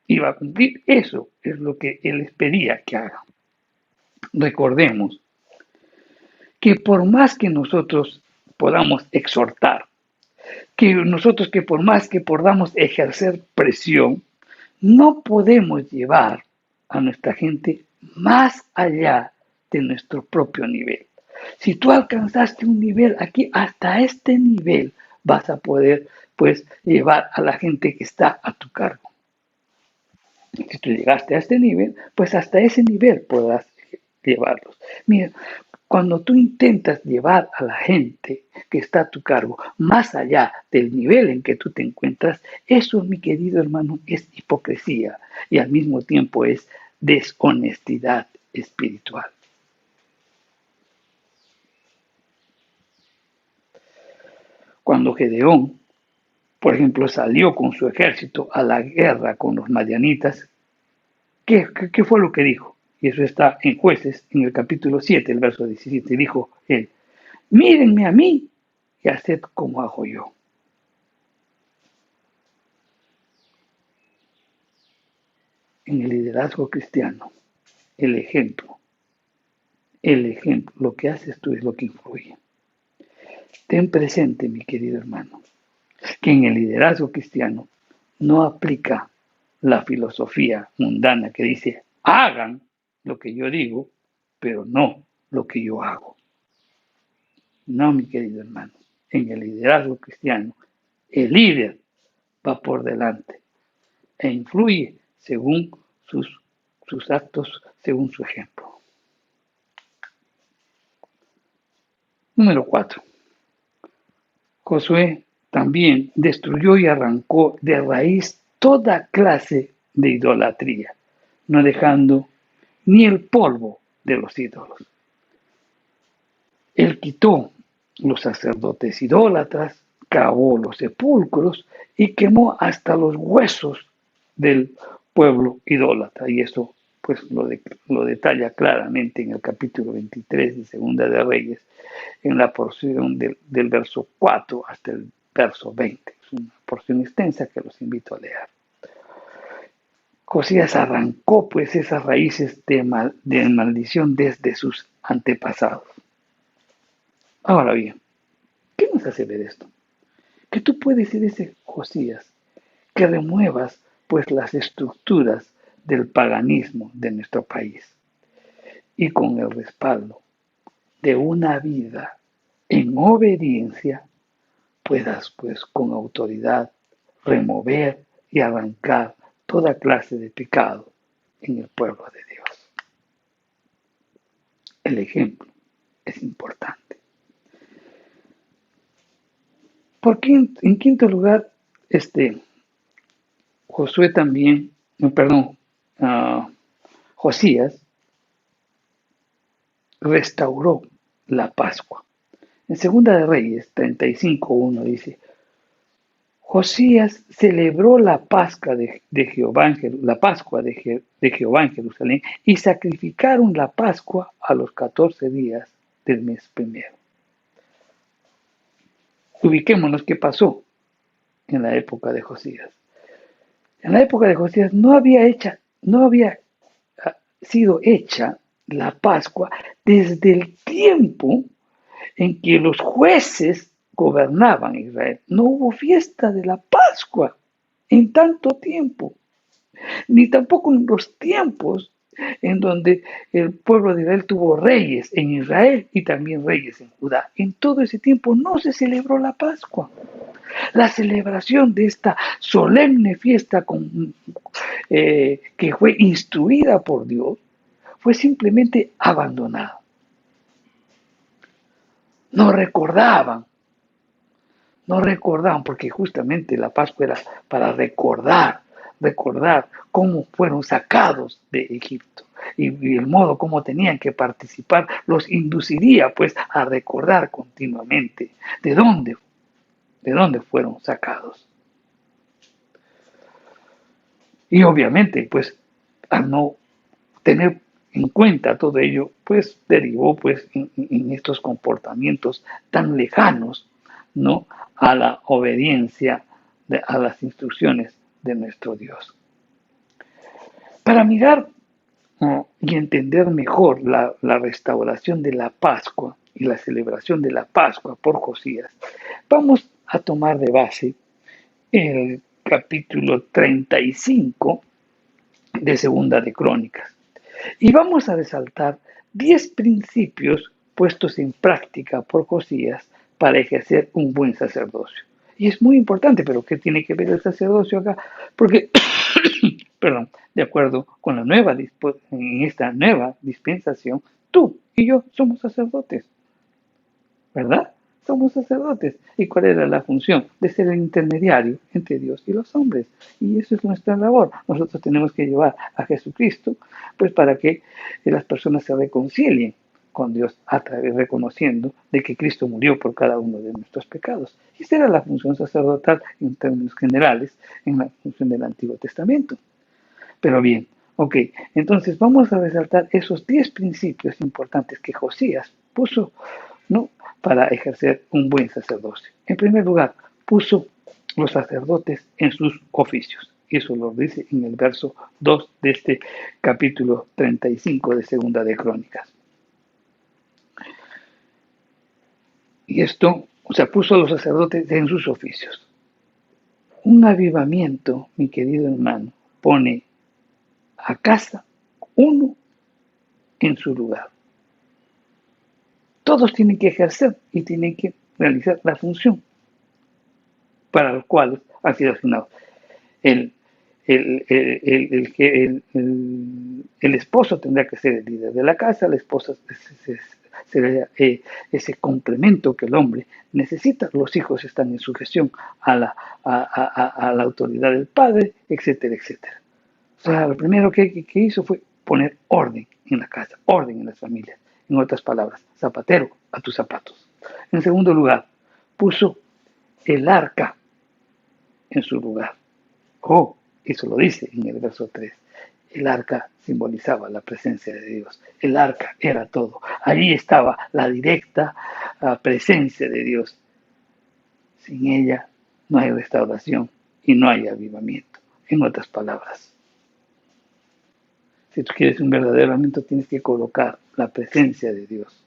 iba a cumplir, eso es lo que él les pedía que hagan. Recordemos que por más que nosotros podamos exhortar, que por más que podamos ejercer presión, no podemos llevar a nuestra gente más allá de nuestro propio nivel. Si tú alcanzaste un nivel aquí, hasta este nivel vas a poder pues llevar a la gente que está a tu cargo. Si tú llegaste a este nivel, pues hasta ese nivel podrás llevarlos. Mira, cuando tú intentas llevar a la gente que está a tu cargo más allá del nivel en que tú te encuentras, eso, mi querido hermano, es hipocresía y al mismo tiempo es deshonestidad espiritual. Cuando Gedeón, por ejemplo, salió con su ejército a la guerra con los madianitas, ¿qué fue lo que dijo? Y eso está en Jueces, en el capítulo 7, el verso 17. Dijo él, mírenme a mí y haced como hago yo. En el liderazgo cristiano, el ejemplo, lo que haces tú es lo que influye. Ten presente, mi querido hermano, que en el liderazgo cristiano no aplica la filosofía mundana que dice, hagan lo que yo digo, pero no lo que yo hago. No, mi querido hermano, en el liderazgo cristiano, el líder va por delante e influye según sus actos, según su ejemplo. Número 4. Josué también destruyó y arrancó de raíz toda clase de idolatría, no dejando ni el polvo de los ídolos. Él quitó los sacerdotes idólatras, cavó los sepulcros y quemó hasta los huesos del pueblo idólatra. Y eso pues lo detalla claramente en el capítulo 23 de Segunda de Reyes, en la porción del verso 4 hasta el verso 20. Es una porción extensa que los invito a leer. Josías arrancó pues esas raíces de maldición desde sus antepasados. Ahora bien, ¿qué nos hace ver esto? Que tú puedes ser ese Josías, que remuevas pues las estructuras del paganismo de nuestro país y con el respaldo de una vida en obediencia puedas pues con autoridad remover y arrancar toda clase de pecado en el pueblo de Dios. El ejemplo es importante. Porque en quinto lugar, Josué también, Josías restauró la Pascua. En Segunda de Reyes 35:1 dice, Josías celebró la Pascua de Jehová en Jerusalén y sacrificaron la Pascua a los 14 días del mes primero. Ubiquémonos qué pasó en la época de Josías. En la época de Josías no había sido hecha la Pascua desde el tiempo en que los jueces gobernaban Israel. No hubo fiesta de la Pascua en tanto tiempo, ni tampoco en los tiempos en donde el pueblo de Israel tuvo reyes en Israel y también reyes en Judá. En todo ese tiempo no se celebró la Pascua. La celebración de esta solemne fiesta que fue instruida por Dios fue simplemente abandonada. No recordaban, porque justamente la Pascua era para recordar cómo fueron sacados de Egipto y el modo como tenían que participar los induciría pues a recordar continuamente de dónde fueron sacados. Y obviamente pues al no tener en cuenta todo ello, pues derivó pues en estos comportamientos tan lejanos, ¿no?, a la obediencia a las instrucciones de nuestro Dios. Para mirar y entender mejor la restauración de la Pascua y la celebración de la Pascua por Josías, vamos a tomar de base el capítulo 35 de Segunda de Crónicas. Y vamos a resaltar 10 principios puestos en práctica por Josías para ejercer un buen sacerdocio. Y es muy importante, pero ¿qué tiene que ver el sacerdocio acá? Porque, perdón, de acuerdo con en esta nueva dispensación, tú y yo somos sacerdotes, ¿verdad? Somos sacerdotes. ¿Y cuál era la función? De ser el intermediario entre Dios y los hombres. Y eso es nuestra labor. Nosotros tenemos que llevar a Jesucristo, pues para que las personas se reconcilien con Dios a través reconociendo de que Cristo murió por cada uno de nuestros pecados. Y esa era la función sacerdotal en términos generales en la función del Antiguo Testamento. Pero bien, ok, entonces vamos a resaltar esos 10 principios importantes que Josías puso, ¿no?, para ejercer un buen sacerdocio. En primer lugar, puso los sacerdotes en sus oficios. Y eso lo dice en el verso 2 de este capítulo 35 de Segunda de Crónicas. Y esto, o sea, puso a los sacerdotes en sus oficios. Un avivamiento, mi querido hermano, pone a casa uno en su lugar. Todos tienen que ejercer y tienen que realizar la función para la cual han sido asignados. El, el esposo tendrá que ser el líder de la casa, la esposa será ese complemento que el hombre necesita, los hijos están en sujeción a la autoridad del padre, etcétera, etcétera. O sea, lo primero que hizo fue poner orden en la casa, orden en las familias. En otras palabras, zapatero a tus zapatos. En segundo lugar, puso el arca en su lugar. Oh, eso lo dice en el verso 3. El arca simbolizaba la presencia de Dios. El arca era todo. Allí estaba la directa presencia de Dios. Sin ella no hay restauración y no hay avivamiento. En otras palabras, si tú quieres un verdadero avivamiento, tienes que colocar la presencia de Dios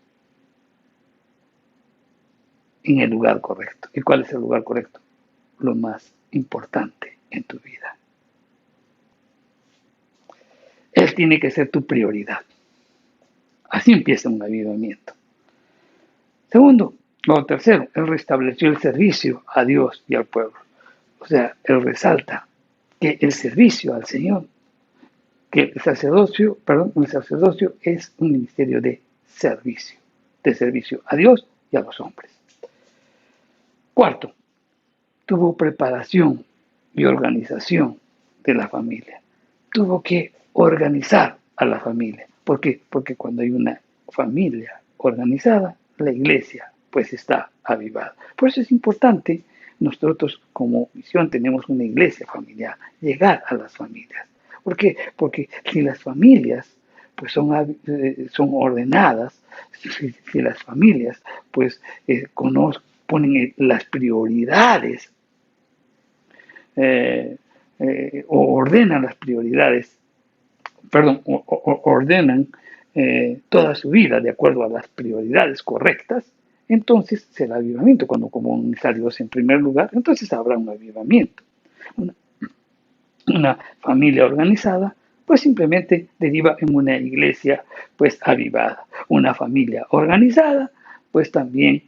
en el lugar correcto. ¿Y cuál es el lugar correcto? Lo más importante en tu vida. Él tiene que ser tu prioridad. Así empieza un avivamiento. Tercero, él restableció el servicio a Dios y al pueblo. O sea, él resalta que el servicio al Señor, que el sacerdocio es un ministerio de servicio a Dios y a los hombres. Cuarto, tuvo preparación y organización de la familia. Tuvo que organizar a la familia. ¿Por qué? Porque cuando hay una familia organizada, la iglesia pues está avivada. Por eso es importante, nosotros como misión tenemos una iglesia familiar, llegar a las familias. ¿Por qué? Porque si las familias pues son ordenadas, si las familias pues ponen las prioridades o ordenan las prioridades, ordenan toda su vida de acuerdo a las prioridades correctas, entonces será avivamiento. Cuando comienza Dios en primer lugar, entonces habrá un avivamiento. Una familia organizada, pues simplemente deriva en una iglesia, pues avivada. Una familia organizada, pues también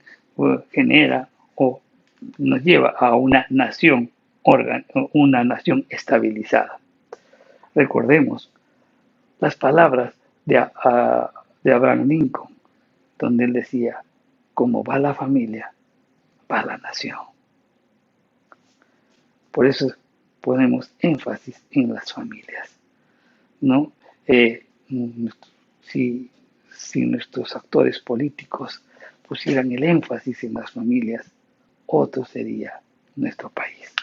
genera o nos lleva a una nación estabilizada. Recordemos las palabras de Abraham Lincoln, donde él decía, como va la familia, va la nación. Por eso ponemos énfasis en las familias, ¿no? Si nuestros actores políticos pusieran el énfasis en las familias, otro sería nuestro país.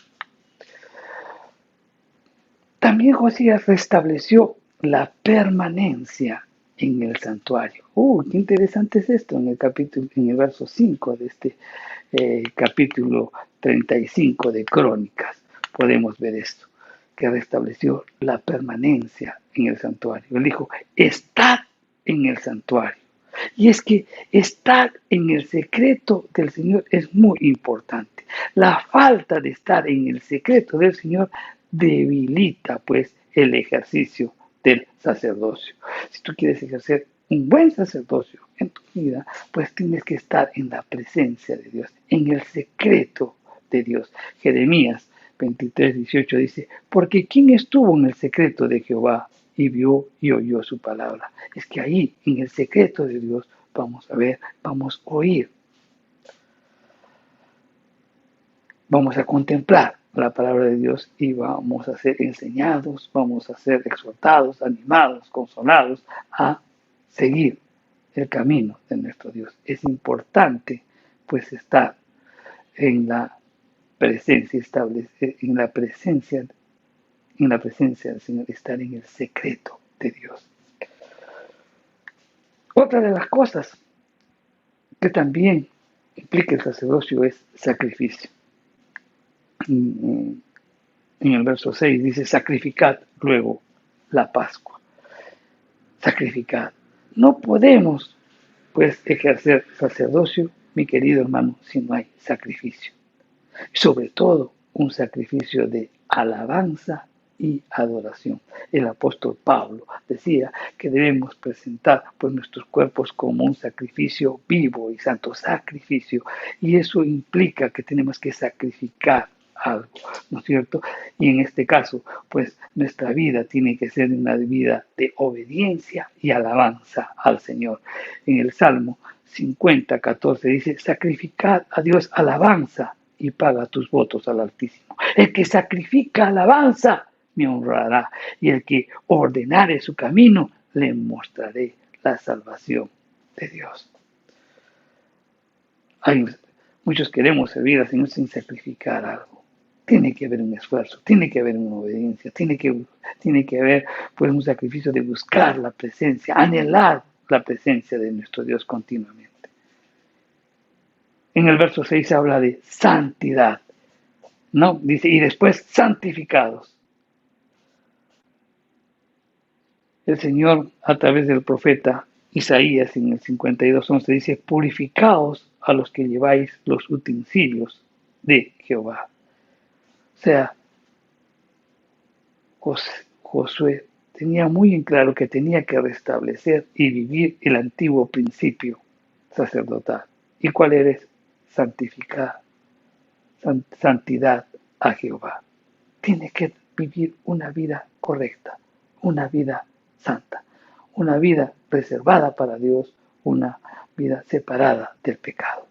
También Josías restableció la permanencia en el santuario. Qué interesante es esto en el verso 5 de este capítulo 35 de Crónicas. Podemos ver esto, que restableció la permanencia en el santuario. Él dijo, estad en el santuario. Y es que estar en el secreto del Señor es muy importante. La falta de estar en el secreto del Señor debilita pues el ejercicio del sacerdocio. Si tú quieres ejercer un buen sacerdocio en tu vida, pues tienes que estar en la presencia de Dios, en el secreto de Dios. Jeremías 23:18 dice, porque ¿quién estuvo en el secreto de Jehová y vio y oyó su palabra? Es que ahí, en el secreto de Dios, vamos a ver, vamos a oír, vamos a contemplar la palabra de Dios y vamos a ser enseñados, vamos a ser exhortados, animados, consolados a seguir el camino de nuestro Dios. Es importante pues estar en la presencia, establecer en la presencia del Señor, estar en el secreto de Dios. Otra de las cosas que también implica el sacerdocio es sacrificio. En el verso 6 dice, sacrificad luego la Pascua. Sacrificad. No podemos, pues, ejercer sacerdocio, mi querido hermano, si no hay sacrificio. Sobre todo, un sacrificio de alabanza y adoración. El apóstol Pablo decía que debemos presentar pues nuestros cuerpos como un sacrificio vivo y santo sacrificio, y eso implica que tenemos que sacrificar algo, ¿no es cierto? Y en este caso, pues nuestra vida tiene que ser una vida de obediencia y alabanza al Señor. En el Salmo 50:14 dice, sacrificad a Dios alabanza y paga tus votos al Altísimo. El que sacrifica alabanza me honrará, y el que ordenare su camino le mostraré la salvación de Dios. Muchos queremos servir al Señor sin sacrificar algo. Tiene que haber un esfuerzo, tiene que haber una obediencia, tiene que haber pues un sacrificio de buscar la presencia, anhelar la presencia de nuestro Dios continuamente. En el verso 6 habla de santidad, ¿no? Dice, y después santificados. El Señor, a través del profeta Isaías, en el 52:11, dice, purificaos a los que lleváis los utensilios de Jehová. O sea, Josué tenía muy en claro que tenía que restablecer y vivir el antiguo principio sacerdotal. ¿Y cuál era? Santificar, santidad a Jehová. Tiene que vivir una vida correcta, una vida santa, una vida reservada para Dios, una vida separada del pecado.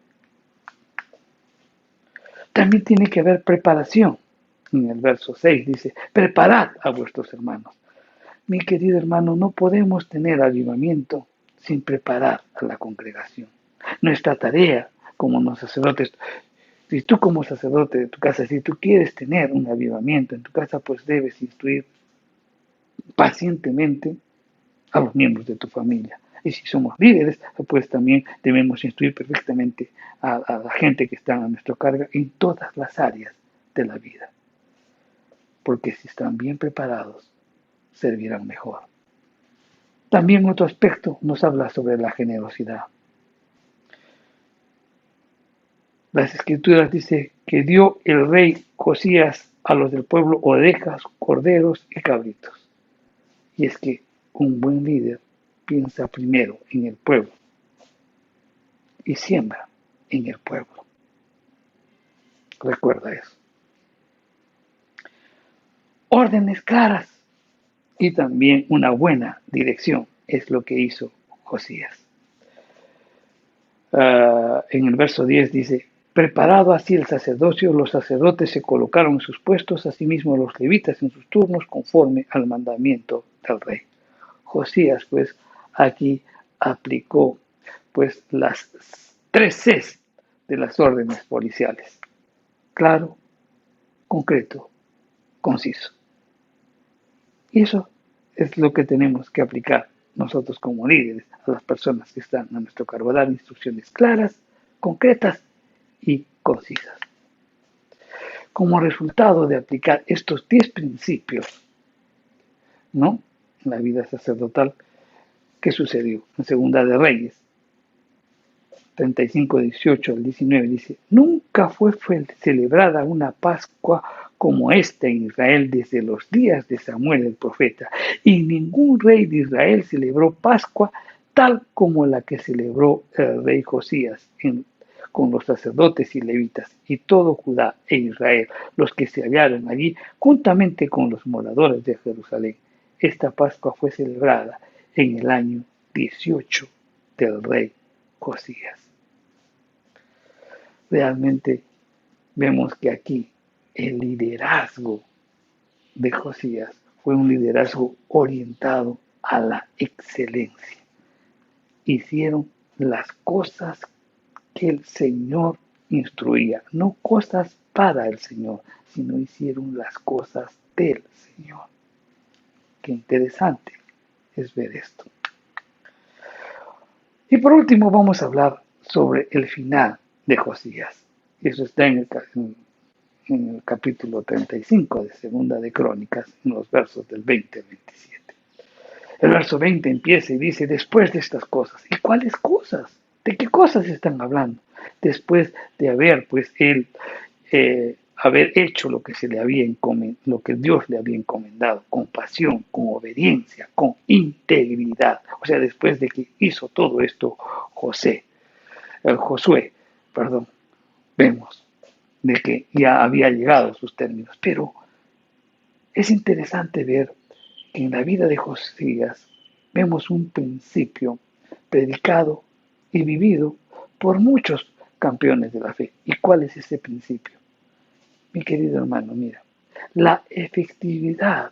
También tiene que haber preparación. En el verso 6 dice, preparad a vuestros hermanos. Mi querido hermano, no podemos tener avivamiento sin preparar a la congregación. Nuestra tarea como sacerdotes, si tú como sacerdote de tu casa, si tú quieres tener un avivamiento en tu casa, pues debes instruir pacientemente a los miembros de tu familia. Y si somos líderes, pues también debemos instruir perfectamente a la gente que está a nuestra carga en todas las áreas de la vida. Porque si están bien preparados, servirán mejor. También otro aspecto nos habla sobre la generosidad. Las escrituras dicen que dio el rey Josías a los del pueblo ovejas, corderos y cabritos. Y es que un buen líder piensa primero en el pueblo y siembra en el pueblo. Recuerda eso. Órdenes claras y también una buena dirección es lo que hizo Josías. En el verso 10 dice, preparado así el sacerdocio, los sacerdotes se colocaron en sus puestos, asimismo los levitas en sus turnos, conforme al mandamiento del rey. Josías, pues, aquí aplicó, pues, las 3 Cs de las órdenes policiales. Claro, concreto, conciso. Y eso es lo que tenemos que aplicar nosotros como líderes, a las personas que están a nuestro cargo, dar instrucciones claras, concretas y concisas. Como resultado de aplicar estos 10 principios, ¿no?, en la vida sacerdotal, ¿qué sucedió? En Segunda de Reyes 35, 18 al 19 dice: nunca fue celebrada una Pascua como esta en Israel desde los días de Samuel el profeta, y ningún rey de Israel celebró Pascua tal como la que celebró el rey Josías con los sacerdotes y levitas y todo Judá e Israel, los que se hallaron allí juntamente con los moradores de Jerusalén. Esta Pascua fue celebrada en el año 18 del rey Josías. Realmente vemos que aquí el liderazgo de Josías fue un liderazgo orientado a la excelencia. Hicieron las cosas que el Señor instruía, no cosas para el Señor, sino hicieron las cosas del Señor. Qué interesante es ver esto. Y por último vamos a hablar sobre el final de Josías. Eso está en el capítulo 35 de Segunda de Crónicas, en los versos del 20 al 27. El verso 20 empieza y dice: después de estas cosas. ¿Y cuáles cosas? ¿De qué cosas están hablando? Después de haber, él, haber hecho lo que lo que Dios le había encomendado, con pasión, con obediencia, con integridad. O sea, después de que hizo todo esto Josué, vemos de que ya había llegado a sus términos. Pero es interesante ver que en la vida de Josías vemos un principio predicado y vivido por muchos campeones de la fe. ¿Y cuál es ese principio? Mi querido hermano, mira, la efectividad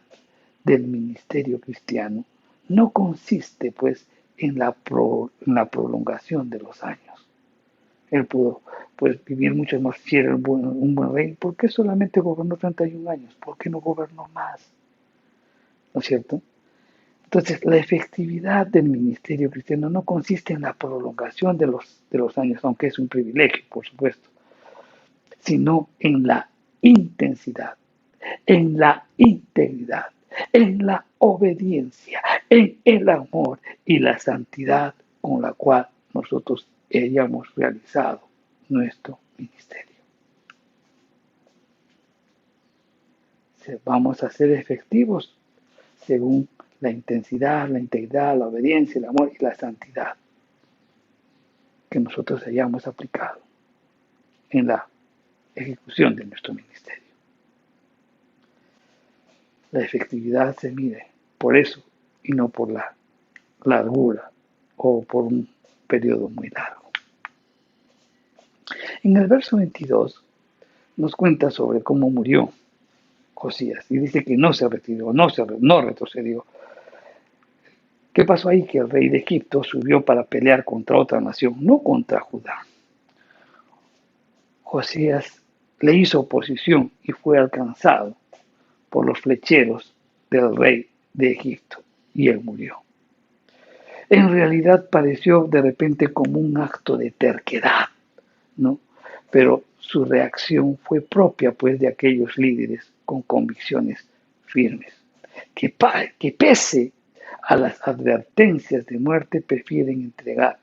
del ministerio cristiano no consiste, pues, en la prolongación de los años. Él pudo, pues, vivir mucho más, si era un buen rey. ¿Por qué solamente gobernó 31 años? ¿Por qué no gobernó más? ¿No es cierto? Entonces, la efectividad del ministerio cristiano no consiste en la prolongación de los años, aunque es un privilegio, por supuesto, sino en la intensidad, en la integridad, en la obediencia, en el amor y la santidad con la cual nosotros hayamos realizado nuestro ministerio. Vamos a ser efectivos según la intensidad, la integridad, la obediencia, el amor y la santidad que nosotros hayamos aplicado en la ejecución de nuestro ministerio. La efectividad se mide por eso y no por la largura o por un periodo muy largo. En el verso 22 nos cuenta sobre cómo murió Josías y dice que no se retiró, no retrocedió. ¿Qué pasó ahí? Que el rey de Egipto subió para pelear contra otra nación, no contra Judá. Josías le hizo oposición y fue alcanzado por los flecheros del rey de Egipto y él murió. En realidad pareció de repente como un acto de terquedad, ¿no? Pero su reacción fue propia, pues, de aquellos líderes con convicciones firmes, que pese a las advertencias de muerte prefieren entregar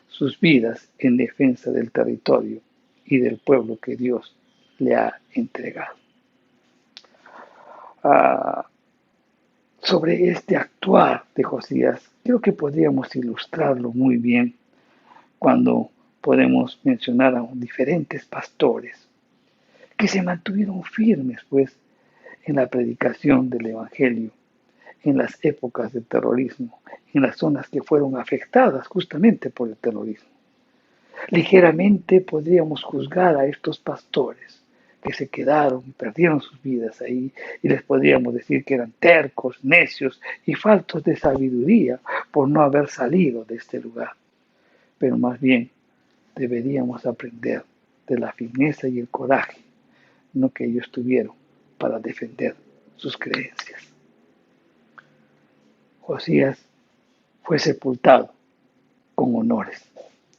sus vidas en defensa del territorio y del pueblo que Dios le ha entregado. Sobre este actuar de Josías, creo que podríamos ilustrarlo muy bien cuando podemos mencionar a diferentes pastores que se mantuvieron firmes, pues, en la predicación del Evangelio, en las épocas del terrorismo, en las zonas que fueron afectadas justamente por el terrorismo. Ligeramente podríamos juzgar a estos pastores que se quedaron y perdieron sus vidas ahí, y les podríamos decir que eran tercos, necios y faltos de sabiduría por no haber salido de este lugar. Pero más bien deberíamos aprender de la firmeza y el coraje, no que ellos tuvieron para defender sus creencias. Josías fue sepultado con honores.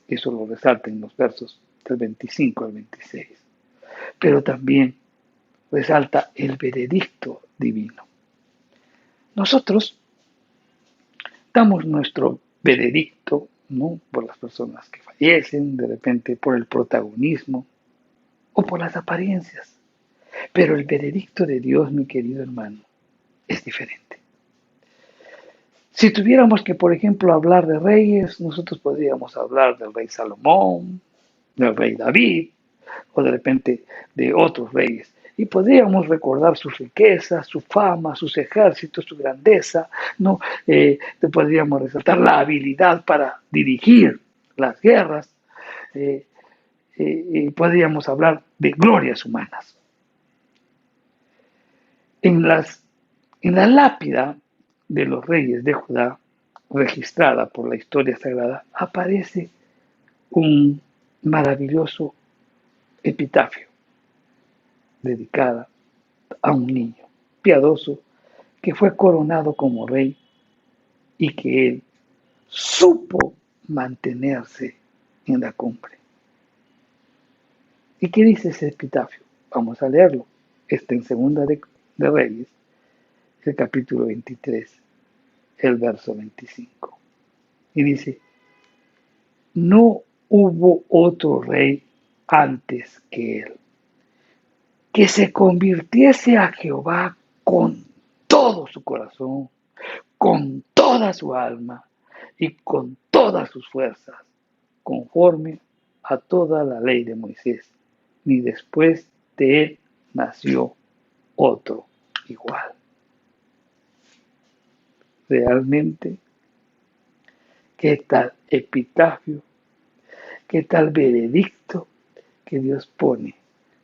Eso lo resalta en los versos del 25 al 26. Pero también resalta el veredicto divino. Nosotros damos nuestro veredicto, ¿no?, por las personas que fallecen, de repente por el protagonismo o por las apariencias. Pero el veredicto de Dios, mi querido hermano, es diferente. Si tuviéramos que, por ejemplo, hablar de reyes, nosotros podríamos hablar del rey Salomón, del rey David, o de repente de otros reyes. Y podríamos recordar sus riquezas, su fama, sus ejércitos, su grandeza, ¿no? Podríamos resaltar la habilidad para dirigir las guerras. Podríamos hablar de glorias humanas. En la lápida de los reyes de Judá, registrada por la historia sagrada, aparece un maravilloso epitafio dedicada a un niño piadoso que fue coronado como rey y que él supo mantenerse en la cumbre. ¿Y qué dice ese epitafio? Vamos a leerlo. Está en Segunda de Reyes, el capítulo 23, el verso 25. Y dice: no hubo otro rey antes que él, que se convirtiese a Jehová con todo su corazón, con toda su alma y con todas sus fuerzas, conforme a toda la ley de Moisés, ni después de él nació otro igual. Realmente, qué tal epitafio, qué tal veredicto que Dios pone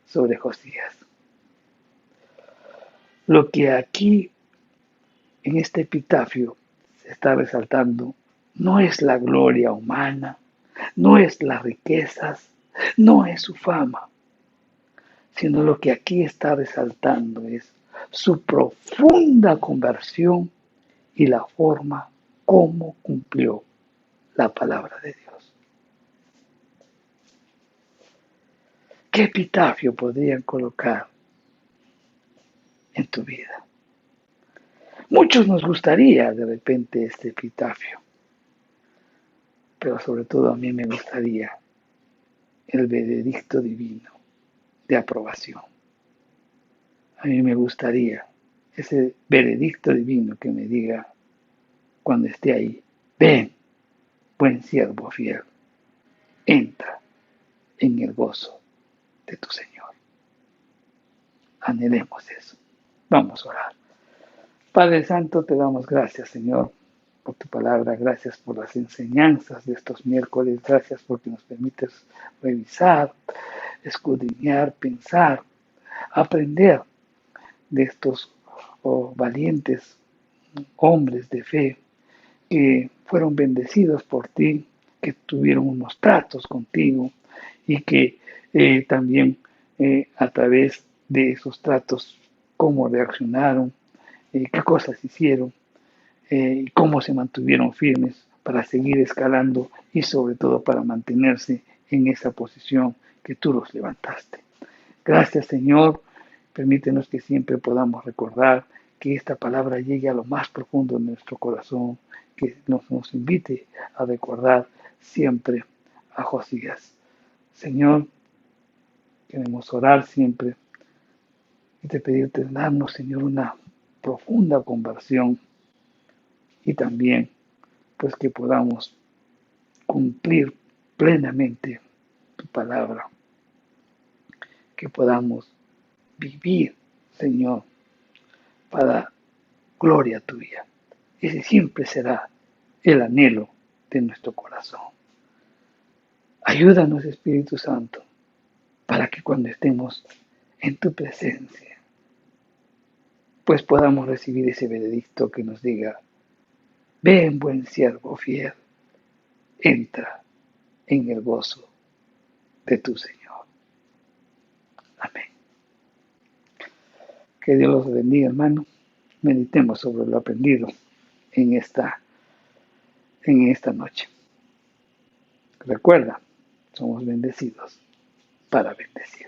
sobre Josías. Lo que aquí en este epitafio se está resaltando no es la gloria humana, no es las riquezas, no es su fama, sino lo que aquí está resaltando es su profunda conversión y la forma como cumplió la palabra de Dios. ¿Qué epitafio podrían colocar en tu vida? Muchos nos gustaría de repente este epitafio, pero sobre todo a mí me gustaría el veredicto divino de aprobación. A mí me gustaría ese veredicto divino que me diga cuando esté ahí: ven, buen siervo fiel, entra en el gozo de tu Señor. Anhelemos eso. Vamos a orar. Padre Santo, te damos gracias, Señor, por tu palabra. Gracias por las enseñanzas de estos miércoles. Gracias porque nos permites revisar, escudriñar, pensar, aprender de estos valientes hombres de fe que fueron bendecidos por ti, que tuvieron unos tratos contigo y que también a través de esos tratos, cómo reaccionaron, qué cosas hicieron, y cómo se mantuvieron firmes para seguir escalando y sobre todo para mantenerse en esa posición que tú los levantaste. Gracias, Señor. Permítenos que siempre podamos recordar, que esta palabra llegue a lo más profundo de nuestro corazón, que nos invite a recordar siempre a Josías. Señor, queremos orar siempre y te pedirte darnos, Señor, una profunda conversión y también pues que podamos cumplir plenamente tu palabra, que podamos vivir, Señor, para gloria tuya. Ese siempre será el anhelo de nuestro corazón. Ayúdanos, Espíritu Santo, para que cuando estemos en tu presencia, pues podamos recibir ese veredicto que nos diga: ven, buen siervo fiel, entra en el gozo de tu Señor. Amén. Que Dios los bendiga, hermano. Meditemos sobre lo aprendido en en esta noche. Recuerda, somos bendecidos para bendecir.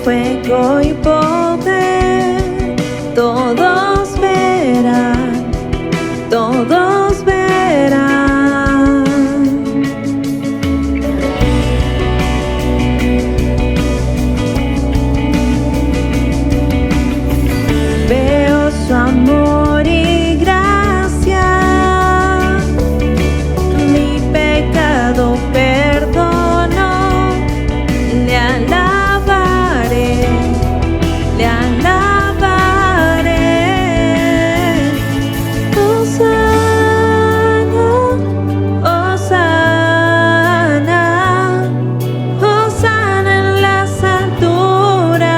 Fuego y poder, todos verán, todos verán. Veo su amor y gracia, mi pecado perdonó, le alabaré. Le alabaré. Hosana, Hosana, Hosana en las alturas.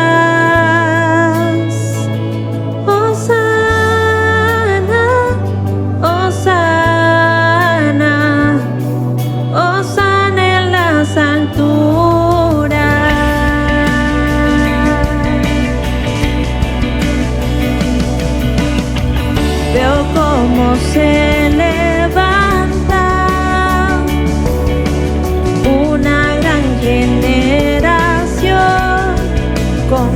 Hosana, Hosana, Hosana en las alturas. Veo cómo se levanta una gran generación con